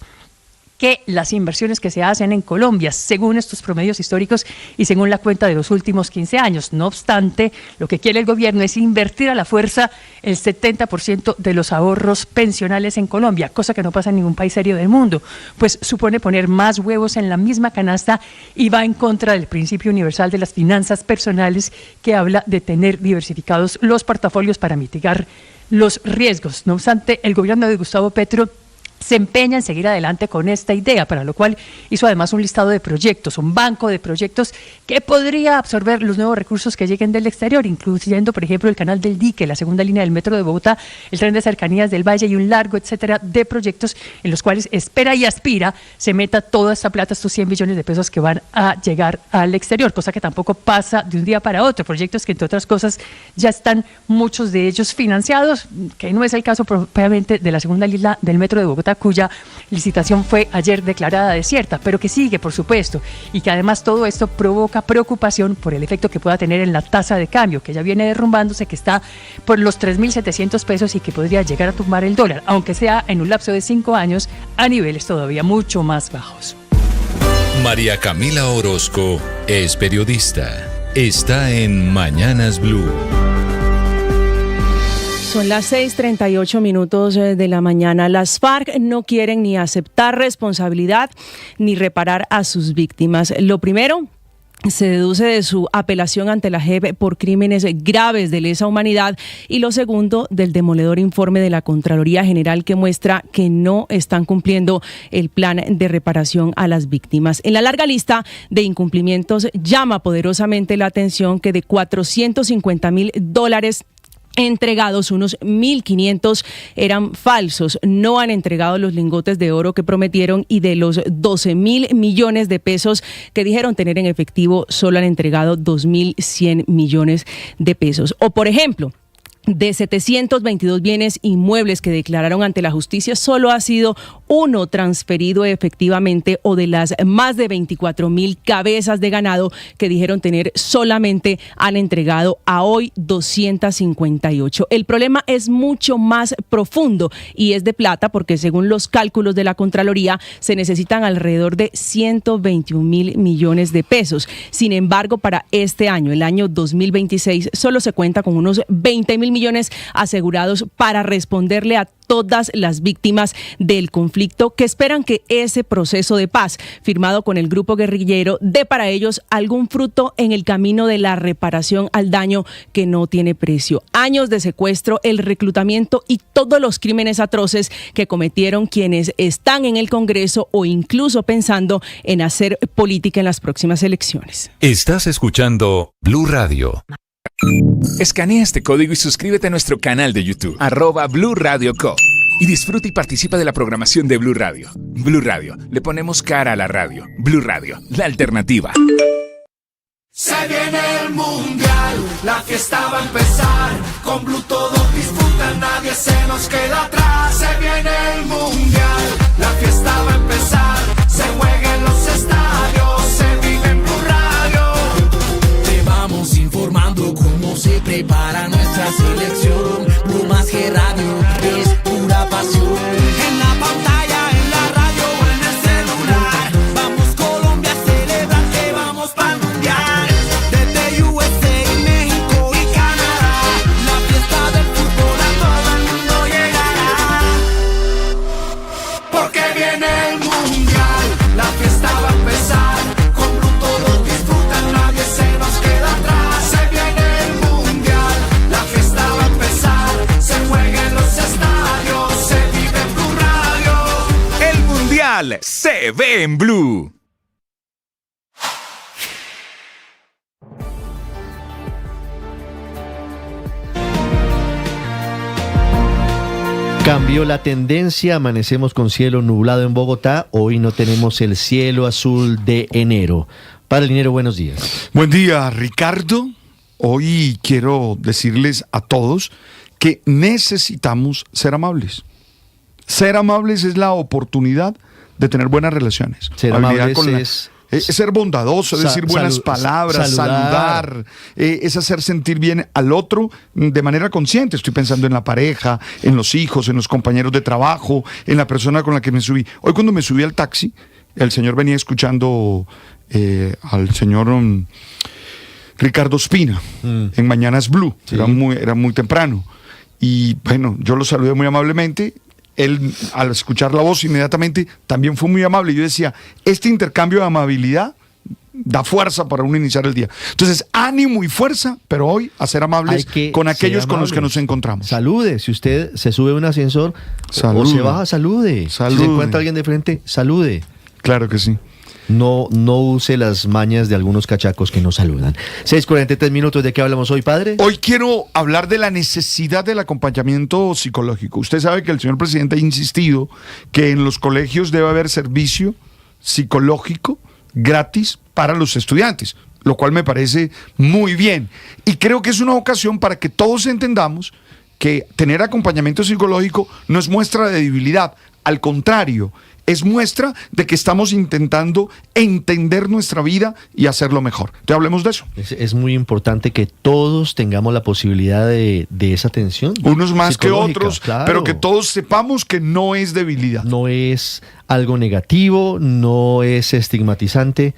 que las inversiones que se hacen en Colombia, según estos promedios históricos y según la cuenta de los últimos 15 años. No obstante, lo que quiere el gobierno es invertir a la fuerza el 70% de los ahorros pensionales en Colombia, cosa que no pasa en ningún país serio del mundo, pues supone poner más huevos en la misma canasta y va en contra del principio universal de las finanzas personales, que habla de tener diversificados los portafolios para mitigar los riesgos. No obstante, el gobierno de Gustavo Petro se empeña en seguir adelante con esta idea, para lo cual hizo además un listado de proyectos, un banco de proyectos que podría absorber los nuevos recursos que lleguen del exterior, incluyendo, por ejemplo, el Canal del Dique, la segunda línea del Metro de Bogotá, el tren de cercanías del Valle y un largo etcétera de proyectos en los cuales espera y aspira se meta toda esta plata, estos 100 billones de pesos que van a llegar al exterior, cosa que tampoco pasa de un día para otro. Proyectos que, entre otras cosas, ya están muchos de ellos financiados, que no es el caso propiamente de la segunda línea del Metro de Bogotá, cuya licitación fue ayer declarada desierta, pero que sigue, por supuesto, y que además todo esto provoca preocupación por el efecto que pueda tener en la tasa de cambio, que ya viene derrumbándose, que está por los 3.700 pesos y que podría llegar a tumbar el dólar, aunque sea en un lapso de 5 años, a niveles todavía mucho más bajos. María Camila Orozco es periodista. Está en Mañanas Blue. Son las 6:38 de la mañana. Las FARC no quieren ni aceptar responsabilidad ni reparar a sus víctimas. Lo primero se deduce de su apelación ante la JEP por crímenes graves de lesa humanidad, y lo segundo del demoledor informe de la Contraloría General, que muestra que no están cumpliendo el plan de reparación a las víctimas. En la larga lista de incumplimientos llama poderosamente la atención que de $450,000 entregados, unos 1.500 eran falsos. No han entregado los lingotes de oro que prometieron, y de los 12.000 millones de pesos que dijeron tener en efectivo, solo han entregado 2.100 millones de pesos. O, por ejemplo, de 722 bienes inmuebles que declararon ante la justicia, solo ha sido uno transferido efectivamente, o de las más de 24.000 cabezas de ganado que dijeron tener, solamente han entregado a hoy 258. El problema es mucho más profundo y es de plata, porque según los cálculos de la Contraloría se necesitan alrededor de 121.000 millones de pesos. Sin embargo, para este año, el año 2026, solo se cuenta con unos 20.000 millones asegurados para responderle a todas las víctimas del conflicto, que esperan que ese proceso de paz firmado con el grupo guerrillero dé para ellos algún fruto en el camino de la reparación al daño que no tiene precio. Años de secuestro, el reclutamiento y todos los crímenes atroces que cometieron quienes están en el Congreso o incluso pensando en hacer política en las próximas elecciones. Estás escuchando Blue Radio. Escanea este código y suscríbete a nuestro canal de YouTube, @Blue Radio Co. Y disfruta y participa de la programación de Blue Radio. Blue Radio, le ponemos cara a la radio. Blue Radio, la alternativa. Se viene el mundial, la fiesta va a empezar. Con Blue todos disfrutan, nadie se nos queda atrás. Se viene el mundial, la fiesta va a empezar. Se juega en los estadios, se vive en Blue Radio. Te vamos informando cómo se prepara nuestra selección. Blue más que radio, es pura pasión. En la pantalla, en la radio o en el celular. Vamos Colombia a celebrar que vamos para el mundial. Desde USA, México y Canadá, la fiesta del fútbol a todo el mundo llegará. Porque viene el mundial, la fiesta va a empezar. Con Blue todos disfrutan, nadie se nos queda atrás. Se viene el mundial, la fiesta va a empezar. Se juega en los estadios, se vive en Blue Radio. El mundial se ve en Blue. Cambió la tendencia, amanecemos con cielo nublado en Bogotá, hoy no tenemos el cielo azul de enero. Padre Linero, buenos días. Buen día, Ricardo. Hoy quiero decirles a todos que necesitamos ser amables. Ser amables es la oportunidad de tener buenas relaciones. Ser amables es Es ser bondadoso, es decir buenas palabras, saludar, es hacer sentir bien al otro de manera consciente. Estoy pensando en la pareja, en los hijos, en los compañeros de trabajo, en la persona con la que me subí. Hoy cuando me subí al taxi, el señor venía escuchando al señor Ricardo Ospina en Mañanas Blue, sí. Era muy temprano. Y bueno, yo lo saludé muy amablemente. Él, al escuchar la voz inmediatamente, también fue muy amable. Yo decía, este intercambio de amabilidad da fuerza para uno iniciar el día. Entonces, ánimo y fuerza, pero hoy a ser amables con aquellos con los que nos encontramos. Salude, si usted se sube a un ascensor o se baja, salude. Si se encuentra alguien de frente, salude. Claro que sí. No use las mañas de algunos cachacos que no saludan. 6:43 minutos, ¿de qué hablamos hoy, padre? Hoy quiero hablar de la necesidad del acompañamiento psicológico. Usted sabe que el señor presidente ha insistido que en los colegios debe haber servicio psicológico gratis para los estudiantes, lo cual me parece muy bien. Y creo que es una ocasión para que todos entendamos que tener acompañamiento psicológico no es muestra de debilidad, al contrario, es muestra de que estamos intentando entender nuestra vida y hacerlo mejor. Entonces hablemos de eso. Es muy importante que todos tengamos la posibilidad de esa atención. Unos más que otros, claro. Pero que todos sepamos que no es debilidad. No es algo negativo, no es estigmatizante.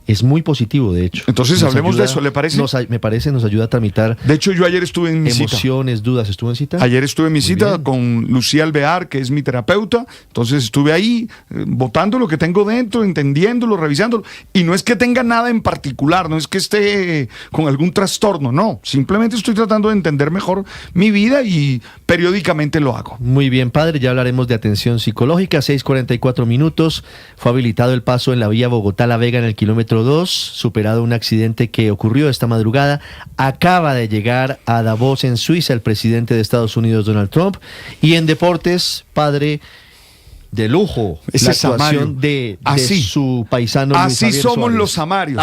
Es muy positivo, de hecho. Entonces hablemos de eso, ¿le parece? Me parece, nos ayuda a tramitar. De hecho, yo ayer estuve en mi emociones, dudas. ¿Estuvo en cita? Ayer estuve en mi cita con Lucía Alvear, que es mi terapeuta. Entonces estuve ahí botando lo que tengo dentro, entendiéndolo, revisándolo. Y no es que tenga nada en particular, no es que esté con algún trastorno, no. Simplemente estoy tratando de entender mejor mi vida y periódicamente lo hago. Muy bien, padre. Ya hablaremos de atención psicológica. 6:44 minutos. Fue habilitado el paso en la vía Bogotá-La Vega en el kilómetro 2, superado un accidente que ocurrió esta madrugada. Acaba de llegar a Davos, en Suiza, el presidente de Estados Unidos, Donald Trump. Y en deportes, padre, de lujo, ese la actuación de su paisano Luis Así Javier somos Suárez. Los Samarios.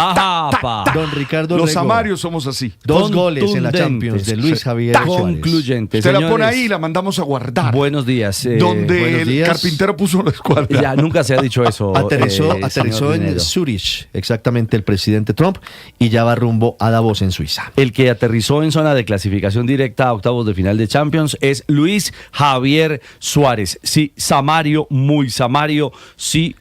Don Ricardo Los Rego. Samarios somos así. 2 goles en la Champions de Luis Javier Suárez. Concluyente. Usted la pone ahí y la mandamos a guardar. Buenos días. Donde buenos el días. Carpintero puso la escuadra. Ya nunca se ha dicho eso. Aterrizó en Zurich, exactamente, el presidente Trump, y ya va rumbo a Davos, en Suiza. El que aterrizó en zona de clasificación directa a octavos de final de Champions es Luis Javier Suárez. Sí, Samario, muy Samario. Sí,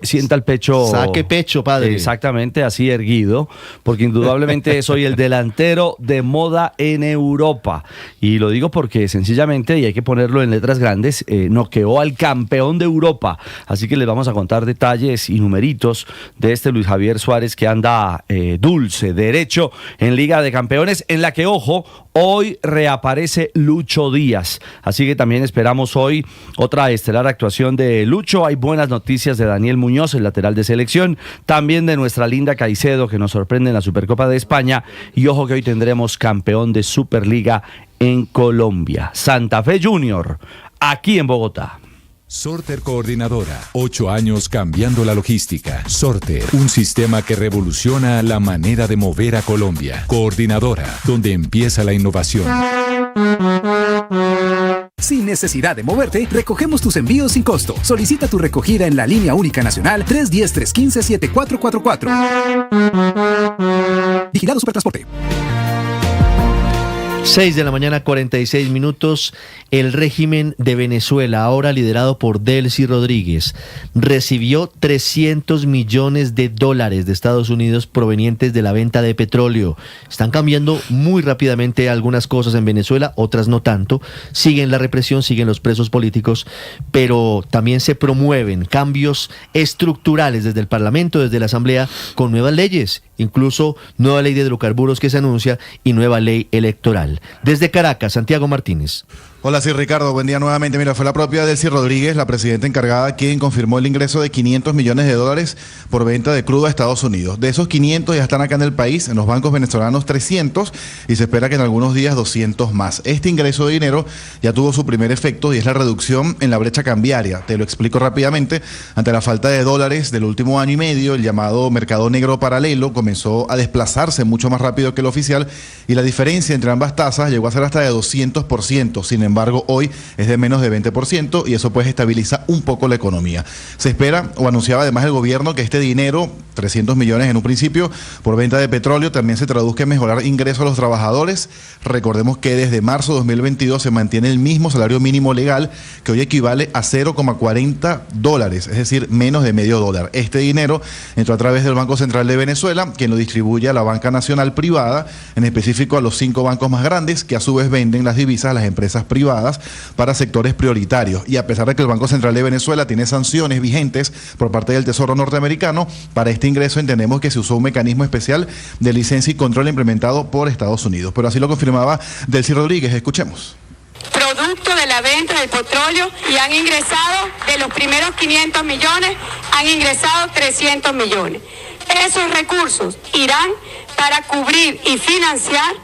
sienta el pecho. Saque pecho, padre. Exactamente, así erguido, porque indudablemente soy el delantero de moda en Europa. Y lo digo porque sencillamente, y hay que ponerlo en letras grandes, noqueó al campeón de Europa. Así que les vamos a contar detalles y numeritos de este Luis Javier Suárez, que anda dulce, derecho en Liga de Campeones, en la que, ojo, hoy reaparece Lucho Díaz. Así que también esperamos hoy otra estelar actuación de Lucho. Hay buenas noticias de Daniel Muñoz, el lateral de selección. También de nuestra linda Caicedo, que nos sorprende en la Supercopa de España. Y ojo que hoy tendremos campeón de Superliga en Colombia. Santa Fe Junior, aquí en Bogotá. Sorter Coordinadora, 8 años cambiando la logística. Sorter, un sistema que revoluciona la manera de mover a Colombia. Coordinadora, donde empieza la innovación. Sin necesidad de moverte, recogemos tus envíos sin costo. Solicita tu recogida en la línea única nacional 310-315-7444. Vigilado Supertransporte. 6:46 a.m. El régimen de Venezuela, ahora liderado por Delcy Rodríguez, recibió $300 millones de Estados Unidos provenientes de la venta de petróleo. Están cambiando muy rápidamente algunas cosas en Venezuela, otras no tanto. Siguen la represión, siguen los presos políticos, pero también se promueven cambios estructurales desde el Parlamento, desde la Asamblea, con nuevas leyes, incluso nueva ley de hidrocarburos que se anuncia y nueva ley electoral. Desde Caracas, Santiago Martínez. Hola, sí, Ricardo, buen día nuevamente. Mira, fue la propia Delcy Rodríguez, la presidenta encargada, quien confirmó el ingreso de $500 millones por venta de crudo a Estados Unidos. De esos 500 ya están acá en el país, en los bancos venezolanos 300, y se espera que en algunos días 200 más. Este ingreso de dinero ya tuvo su primer efecto y es la reducción en la brecha cambiaria. Te lo explico rápidamente. Ante la falta de dólares del último año y medio, el llamado mercado negro paralelo comenzó a desplazarse mucho más rápido que el oficial, y la diferencia entre ambas tasas llegó a ser hasta de 200%. Sin embargo, embargo hoy es de menos de 20% y eso pues estabiliza un poco la economía. Se espera, o anunciaba además el gobierno, que este dinero, 300 millones en un principio, por venta de petróleo, también se traduzca en mejorar ingresos a los trabajadores. Recordemos que desde marzo de 2022 se mantiene el mismo salario mínimo legal, que hoy equivale a $0,40, es decir, menos de medio dólar. Este dinero entró a través del Banco Central de Venezuela, quien lo distribuye a la banca nacional privada, en específico a los 5 bancos más grandes, que a su vez venden las divisas a las empresas privadas para sectores prioritarios. Y a pesar de que el Banco Central de Venezuela tiene sanciones vigentes por parte del Tesoro norteamericano, para este ingreso entendemos que se usó un mecanismo especial de licencia y control implementado por Estados Unidos. Pero así lo confirmaba Delcy Rodríguez. Escuchemos. Producto de la venta del petróleo, y han ingresado, de los primeros 500 millones, han ingresado 300 millones. Esos recursos irán para cubrir y financiar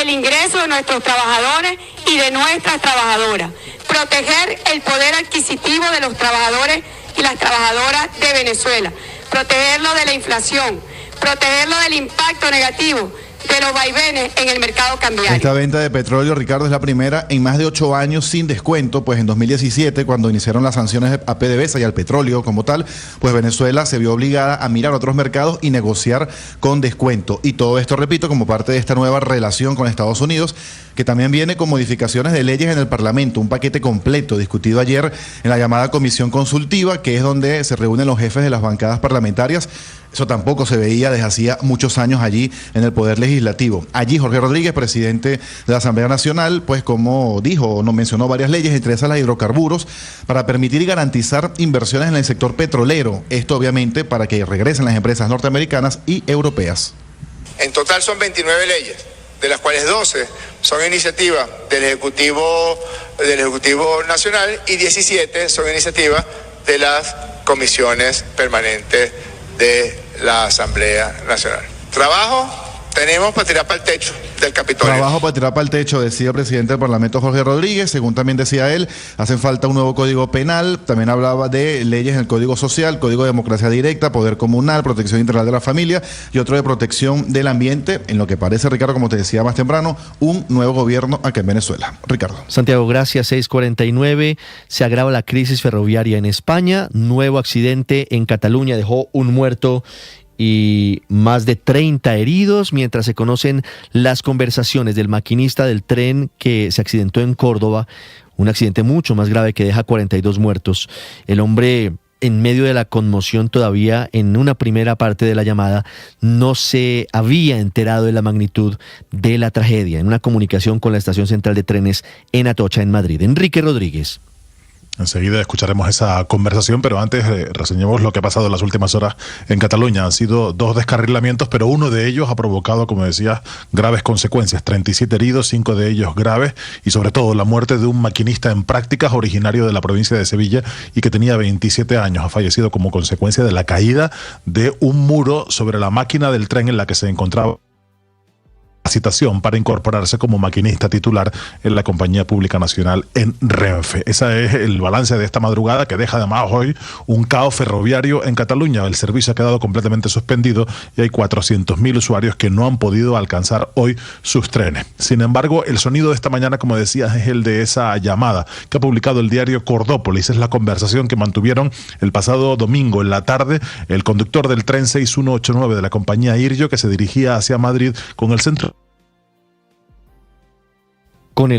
el ingreso de nuestros trabajadores y de nuestras trabajadoras, proteger el poder adquisitivo de los trabajadores y las trabajadoras de Venezuela, protegerlo de la inflación, protegerlo del impacto negativo de los vaivenes en el mercado cambiario. Esta venta de petróleo, Ricardo, es la primera en más de 8 años sin descuento, pues en 2017, cuando iniciaron las sanciones a PDVSA y al petróleo como tal, pues Venezuela se vio obligada a mirar otros mercados y negociar con descuento. Y todo esto, repito, como parte de esta nueva relación con Estados Unidos, que también viene con modificaciones de leyes en el Parlamento, un paquete completo discutido ayer en la llamada comisión consultiva, que es donde se reúnen los jefes de las bancadas parlamentarias. Eso tampoco se veía desde hacía muchos años allí en el Poder Legislativo. Allí Jorge Rodríguez, presidente de la Asamblea Nacional, pues como dijo, nos mencionó varias leyes, entre esas las hidrocarburos, para permitir y garantizar inversiones en el sector petrolero. Esto obviamente para que regresen las empresas norteamericanas y europeas. En total son 29 leyes, de las cuales 12 son iniciativas del Ejecutivo Nacional y 17 son iniciativas de las comisiones permanentes de la Asamblea Nacional. Trabajo tenemos para tirar para el techo del Capitolio. Trabajo para tirar para el techo, decía el presidente del Parlamento Jorge Rodríguez. Según también decía él, hacen falta un nuevo código penal. También hablaba de leyes en el Código Social, Código de Democracia Directa, Poder Comunal, Protección Integral de la Familia y otro de Protección del Ambiente, en lo que parece, Ricardo, como te decía más temprano, un nuevo gobierno acá en Venezuela. Ricardo. Santiago, gracias. 6:49. Se agrava la crisis ferroviaria en España. Nuevo accidente en Cataluña dejó un muerto y más de 30 heridos, mientras se conocen las conversaciones del maquinista del tren que se accidentó en Córdoba, un accidente mucho más grave que deja 42 muertos. El hombre, en medio de la conmoción todavía, en una primera parte de la llamada, no se había enterado de la magnitud de la tragedia. En una comunicación con la estación central de trenes en Atocha, en Madrid. Enrique Rodríguez. Enseguida escucharemos esa conversación, pero antes reseñemos lo que ha pasado en las últimas horas en Cataluña. Han sido 2 descarrilamientos, pero uno de ellos ha provocado, como decías, graves consecuencias. 37 heridos, 5 de ellos graves, y sobre todo la muerte de un maquinista en prácticas originario de la provincia de Sevilla y que tenía 27 años. Ha fallecido como consecuencia de la caída de un muro sobre la máquina del tren en la que se encontraba citación para incorporarse como maquinista titular en la compañía pública nacional en Renfe. Ese es el balance de esta madrugada, que deja además hoy un caos ferroviario en Cataluña. El servicio ha quedado completamente suspendido y hay 400.000 usuarios que no han podido alcanzar hoy sus trenes. Sin embargo, el sonido de esta mañana, como decías, es el de esa llamada que ha publicado el diario Cordópolis. Es la conversación que mantuvieron el pasado domingo en la tarde el conductor del tren 6189 de la compañía Iryo, que se dirigía hacia Madrid con el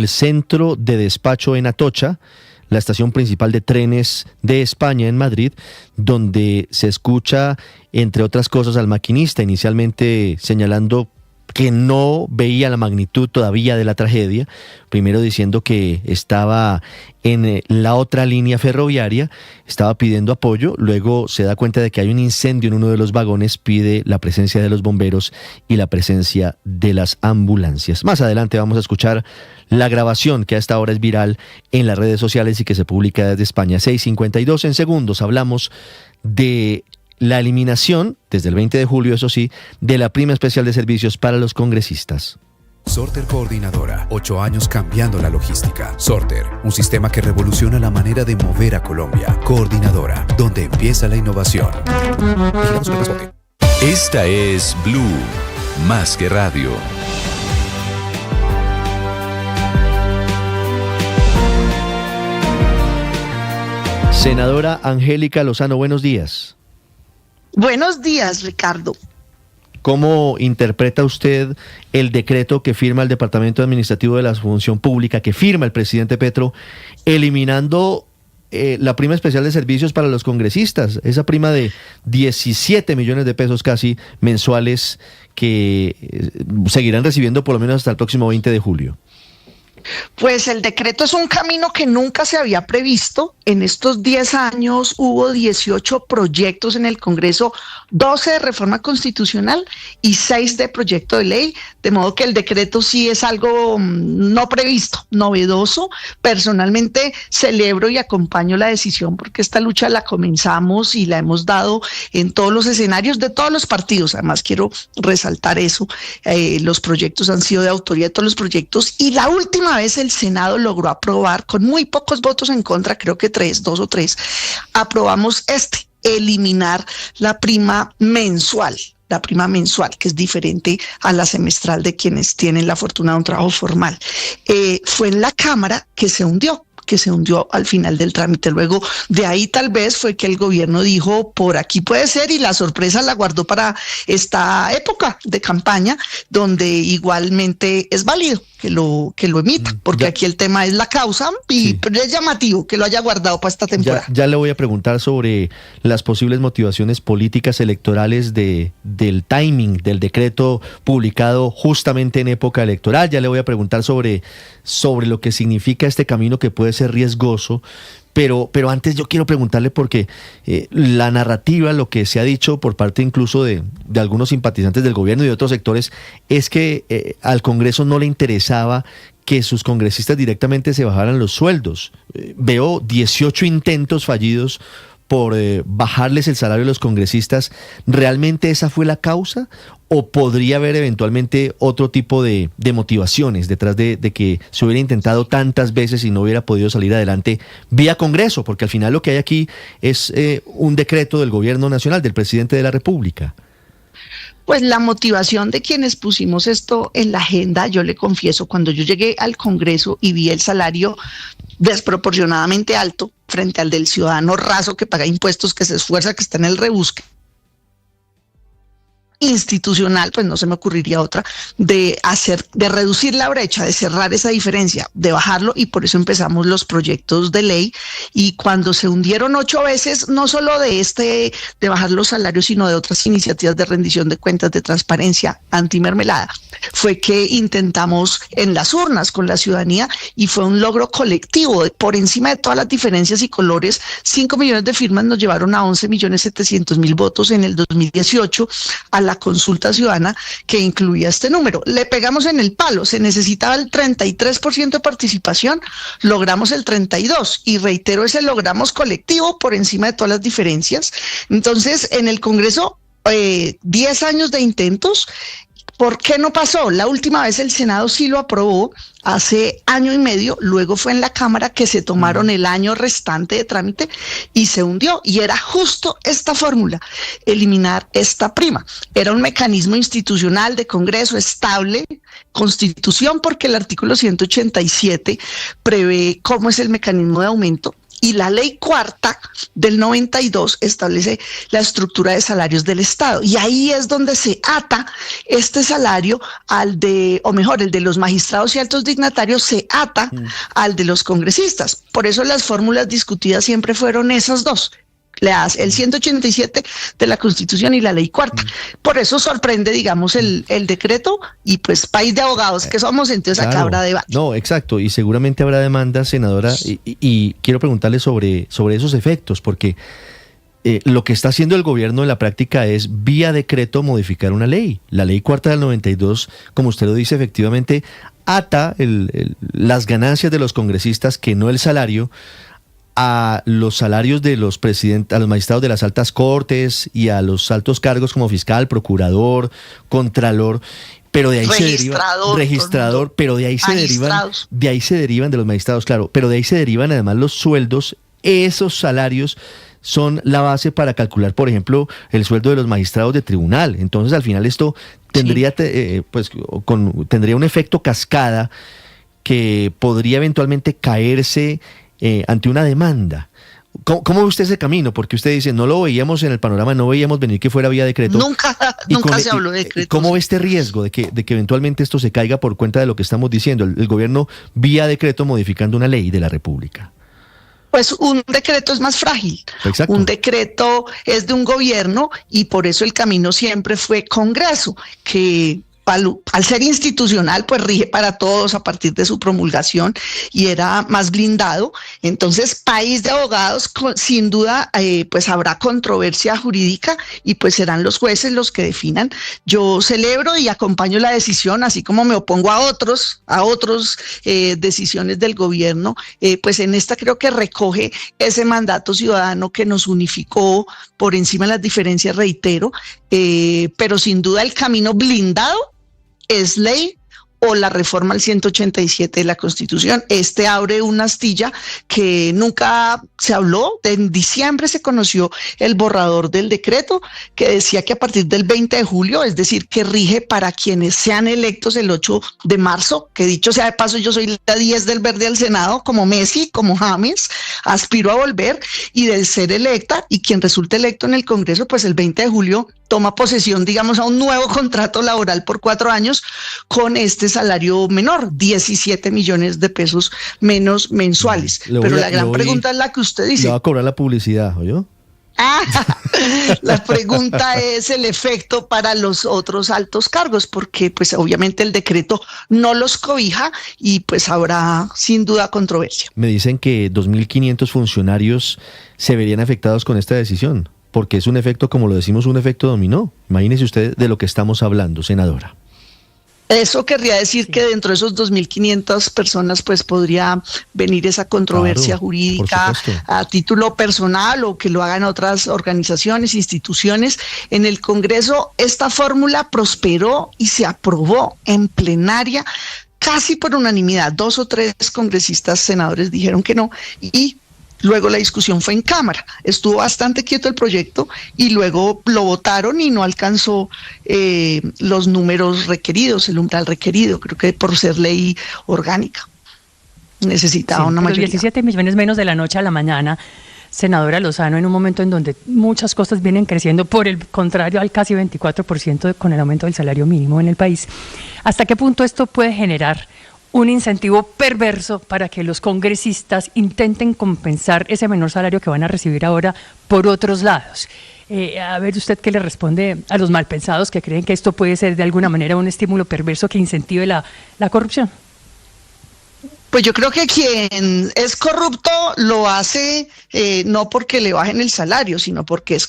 centro de despacho en Atocha, la estación principal de trenes de España en Madrid, donde se escucha, entre otras cosas, al maquinista inicialmente señalando que no veía la magnitud todavía de la tragedia, primero diciendo que estaba en la otra línea ferroviaria, estaba pidiendo apoyo, luego se da cuenta de que hay un incendio en uno de los vagones, pide la presencia de los bomberos y la presencia de las ambulancias. Más adelante vamos a escuchar la grabación que a esta hora es viral en las redes sociales y que se publica desde España. 6:52 en segundos. Hablamos de la eliminación, desde el 20 de julio, eso sí, de la prima especial de servicios para los congresistas. Sorter Coordinadora, 8 años cambiando la logística. Sorter, un sistema que revoluciona la manera de mover a Colombia. Coordinadora, donde empieza la innovación. Esta es Blue, más que radio. Senadora Angélica Lozano, buenos días. Buenos días, Ricardo. ¿Cómo interpreta usted el decreto que firma el Departamento Administrativo de la Función Pública, que firma el presidente Petro, eliminando la prima especial de servicios para los congresistas, esa prima de 17 millones de pesos casi mensuales que seguirán recibiendo por lo menos hasta el próximo 20 de julio? Pues el decreto es un camino que nunca se había previsto. En estos 10 años hubo 18 proyectos en el Congreso, 12 de reforma constitucional y 6 de proyecto de ley, de modo que el decreto sí es algo no previsto, novedoso. Personalmente celebro y acompaño la decisión porque esta lucha la comenzamos y la hemos dado en todos los escenarios de todos los partidos. Además quiero resaltar eso, los proyectos han sido de autoría de todos los proyectos y la última vez el Senado logró aprobar con muy pocos votos en contra, creo que 2 o 3, aprobamos eliminar la prima mensual, que es diferente a la semestral de quienes tienen la fortuna de un trabajo formal. Fue en la Cámara que se hundió al final del trámite. Luego de ahí tal vez fue que el gobierno dijo, por aquí puede ser, y la sorpresa la guardó para esta época de campaña, donde igualmente es válido que lo emita, porque aquí el tema es la causa y sí, es llamativo que lo haya guardado para esta temporada. Ya le voy a preguntar sobre las posibles motivaciones políticas electorales del timing del decreto publicado justamente en época electoral. Ya le voy a preguntar sobre lo que significa este camino que puede ser riesgoso. Pero antes yo quiero preguntarle porque la narrativa, lo que se ha dicho por parte incluso de algunos simpatizantes del gobierno y de otros sectores, es que al Congreso no le interesaba que sus congresistas directamente se bajaran los sueldos. Veo 18 intentos fallidos por bajarles el salario a los congresistas. ¿Realmente esa fue la causa? ¿O podría haber eventualmente otro tipo de motivaciones detrás de que se hubiera intentado tantas veces y no hubiera podido salir adelante vía Congreso? Porque al final lo que hay aquí es un decreto del gobierno nacional, del presidente de la República. Pues la motivación de quienes pusimos esto en la agenda, yo le confieso, cuando yo llegué al Congreso y vi el salario desproporcionadamente alto frente al del ciudadano raso que paga impuestos, que se esfuerza, que está en el rebusque institucional, pues no se me ocurriría otra, de reducir la brecha, de cerrar esa diferencia, de bajarlo, y por eso empezamos los proyectos de ley. Y cuando se hundieron 8 veces, no solo de bajar los salarios, sino de otras iniciativas de rendición de cuentas, de transparencia, antimermelada, fue que intentamos en las urnas con la ciudadanía, y fue un logro colectivo, por encima de todas las diferencias y colores. 5 millones de firmas nos llevaron a 11.700.000 votos en el 2018 a la consulta ciudadana que incluía este número. Le pegamos en el palo, se necesitaba el 33% de participación, logramos el 32%, y reitero, ese logramos colectivo por encima de todas las diferencias. Entonces, en el Congreso, 10 años de intentos. ¿Por qué no pasó? La última vez el Senado sí lo aprobó hace 1 año y medio, luego fue en la Cámara que se tomaron el año restante de trámite y se hundió, y era justo esta fórmula, eliminar esta prima. Era un mecanismo institucional de Congreso estable, Constitución, porque el artículo 187 prevé cómo es el mecanismo de aumento, y la ley cuarta del 92 establece la estructura de salarios del Estado, y ahí es donde se ata este salario el de los magistrados y altos dignatarios se ata al de los congresistas. Por eso las fórmulas discutidas siempre fueron esas dos, el 187 de la Constitución y la ley cuarta. Por eso sorprende, digamos, el decreto, y pues país de abogados que somos, entonces claro, acá habrá debate. No, exacto, y seguramente habrá demanda, senadora, y quiero preguntarle sobre esos efectos, porque lo que está haciendo el gobierno en la práctica es vía decreto modificar una ley. La ley cuarta del 92, como usted lo dice, efectivamente ata las ganancias de los congresistas, que no el salario, a los salarios de los presidentes, a los magistrados de las altas cortes y a los altos cargos como fiscal, procurador, contralor, pero de ahí registrador, pero de ahí se derivan de los magistrados, claro, pero de ahí se derivan además los sueldos. Esos salarios son la base para calcular, por ejemplo, el sueldo de los magistrados de tribunal. Entonces, al final esto tendría tendría un efecto cascada que podría eventualmente caerse ante una demanda. ¿Cómo ve usted ese camino? Porque usted dice, no lo veíamos en el panorama, no veíamos venir que fuera vía decreto. Nunca se habló de decreto. ¿Cómo ve este riesgo de que eventualmente esto se caiga por cuenta de lo que estamos diciendo? El gobierno vía decreto modificando una ley de la República. Pues un decreto es más frágil. Exacto. Un decreto es de un gobierno y por eso el camino siempre fue Congreso, que al ser institucional, pues rige para todos a partir de su promulgación y era más blindado. Entonces, país de abogados, sin duda, pues habrá controversia jurídica y pues serán los jueces los que definan. Yo celebro y acompaño la decisión, así como me opongo a otros decisiones del gobierno, pues en esta creo que recoge ese mandato ciudadano que nos unificó por encima de las diferencias, reitero, pero sin duda el camino blindado es ley o la reforma al 187 de la Constitución. Este abre una astilla que nunca se habló. En diciembre se conoció el borrador del decreto que decía que a partir del 20 de julio, es decir, que rige para quienes sean electos el 8 de marzo, que dicho sea de paso, yo soy la 10 del verde al Senado, como Messi, como James, aspiro a volver, y de ser electa, y quien resulte electo en el Congreso, pues el 20 de julio toma posesión, digamos, a un nuevo contrato laboral por 4 años con este salario menor, 17 millones de pesos menos mensuales. Pero la gran pregunta es la que usted dice. Le va a cobrar la publicidad, ¿oyó? La pregunta es el efecto para los otros altos cargos, porque pues obviamente el decreto no los cobija y pues habrá sin duda controversia. Me dicen que 2.500 funcionarios se verían afectados con esta decisión, porque es un efecto, como lo decimos, un efecto dominó. Imagínese usted de lo que estamos hablando, senadora. Eso querría decir que dentro de esos 2.500 personas pues podría venir esa controversia jurídica a título personal o que lo hagan otras organizaciones, instituciones. En el Congreso esta fórmula prosperó y se aprobó en plenaria casi por unanimidad. 2 o 3 congresistas senadores dijeron que no y luego la discusión fue en Cámara. Estuvo bastante quieto el proyecto y luego lo votaron y no alcanzó los números requeridos, el umbral requerido, creo que por ser ley orgánica. Necesitaba una mayoría. 17 millones menos de la noche a la mañana, senadora Lozano, en un momento en donde muchas cosas vienen creciendo, por el contrario al casi 24% con el aumento del salario mínimo en el país. ¿Hasta qué punto esto puede generar un incentivo perverso para que los congresistas intenten compensar ese menor salario que van a recibir ahora por otros lados? A ver usted qué le responde a los malpensados que creen que esto puede ser de alguna manera un estímulo perverso que incentive la corrupción. Pues yo creo que quien es corrupto lo hace no porque le bajen el salario, sino porque es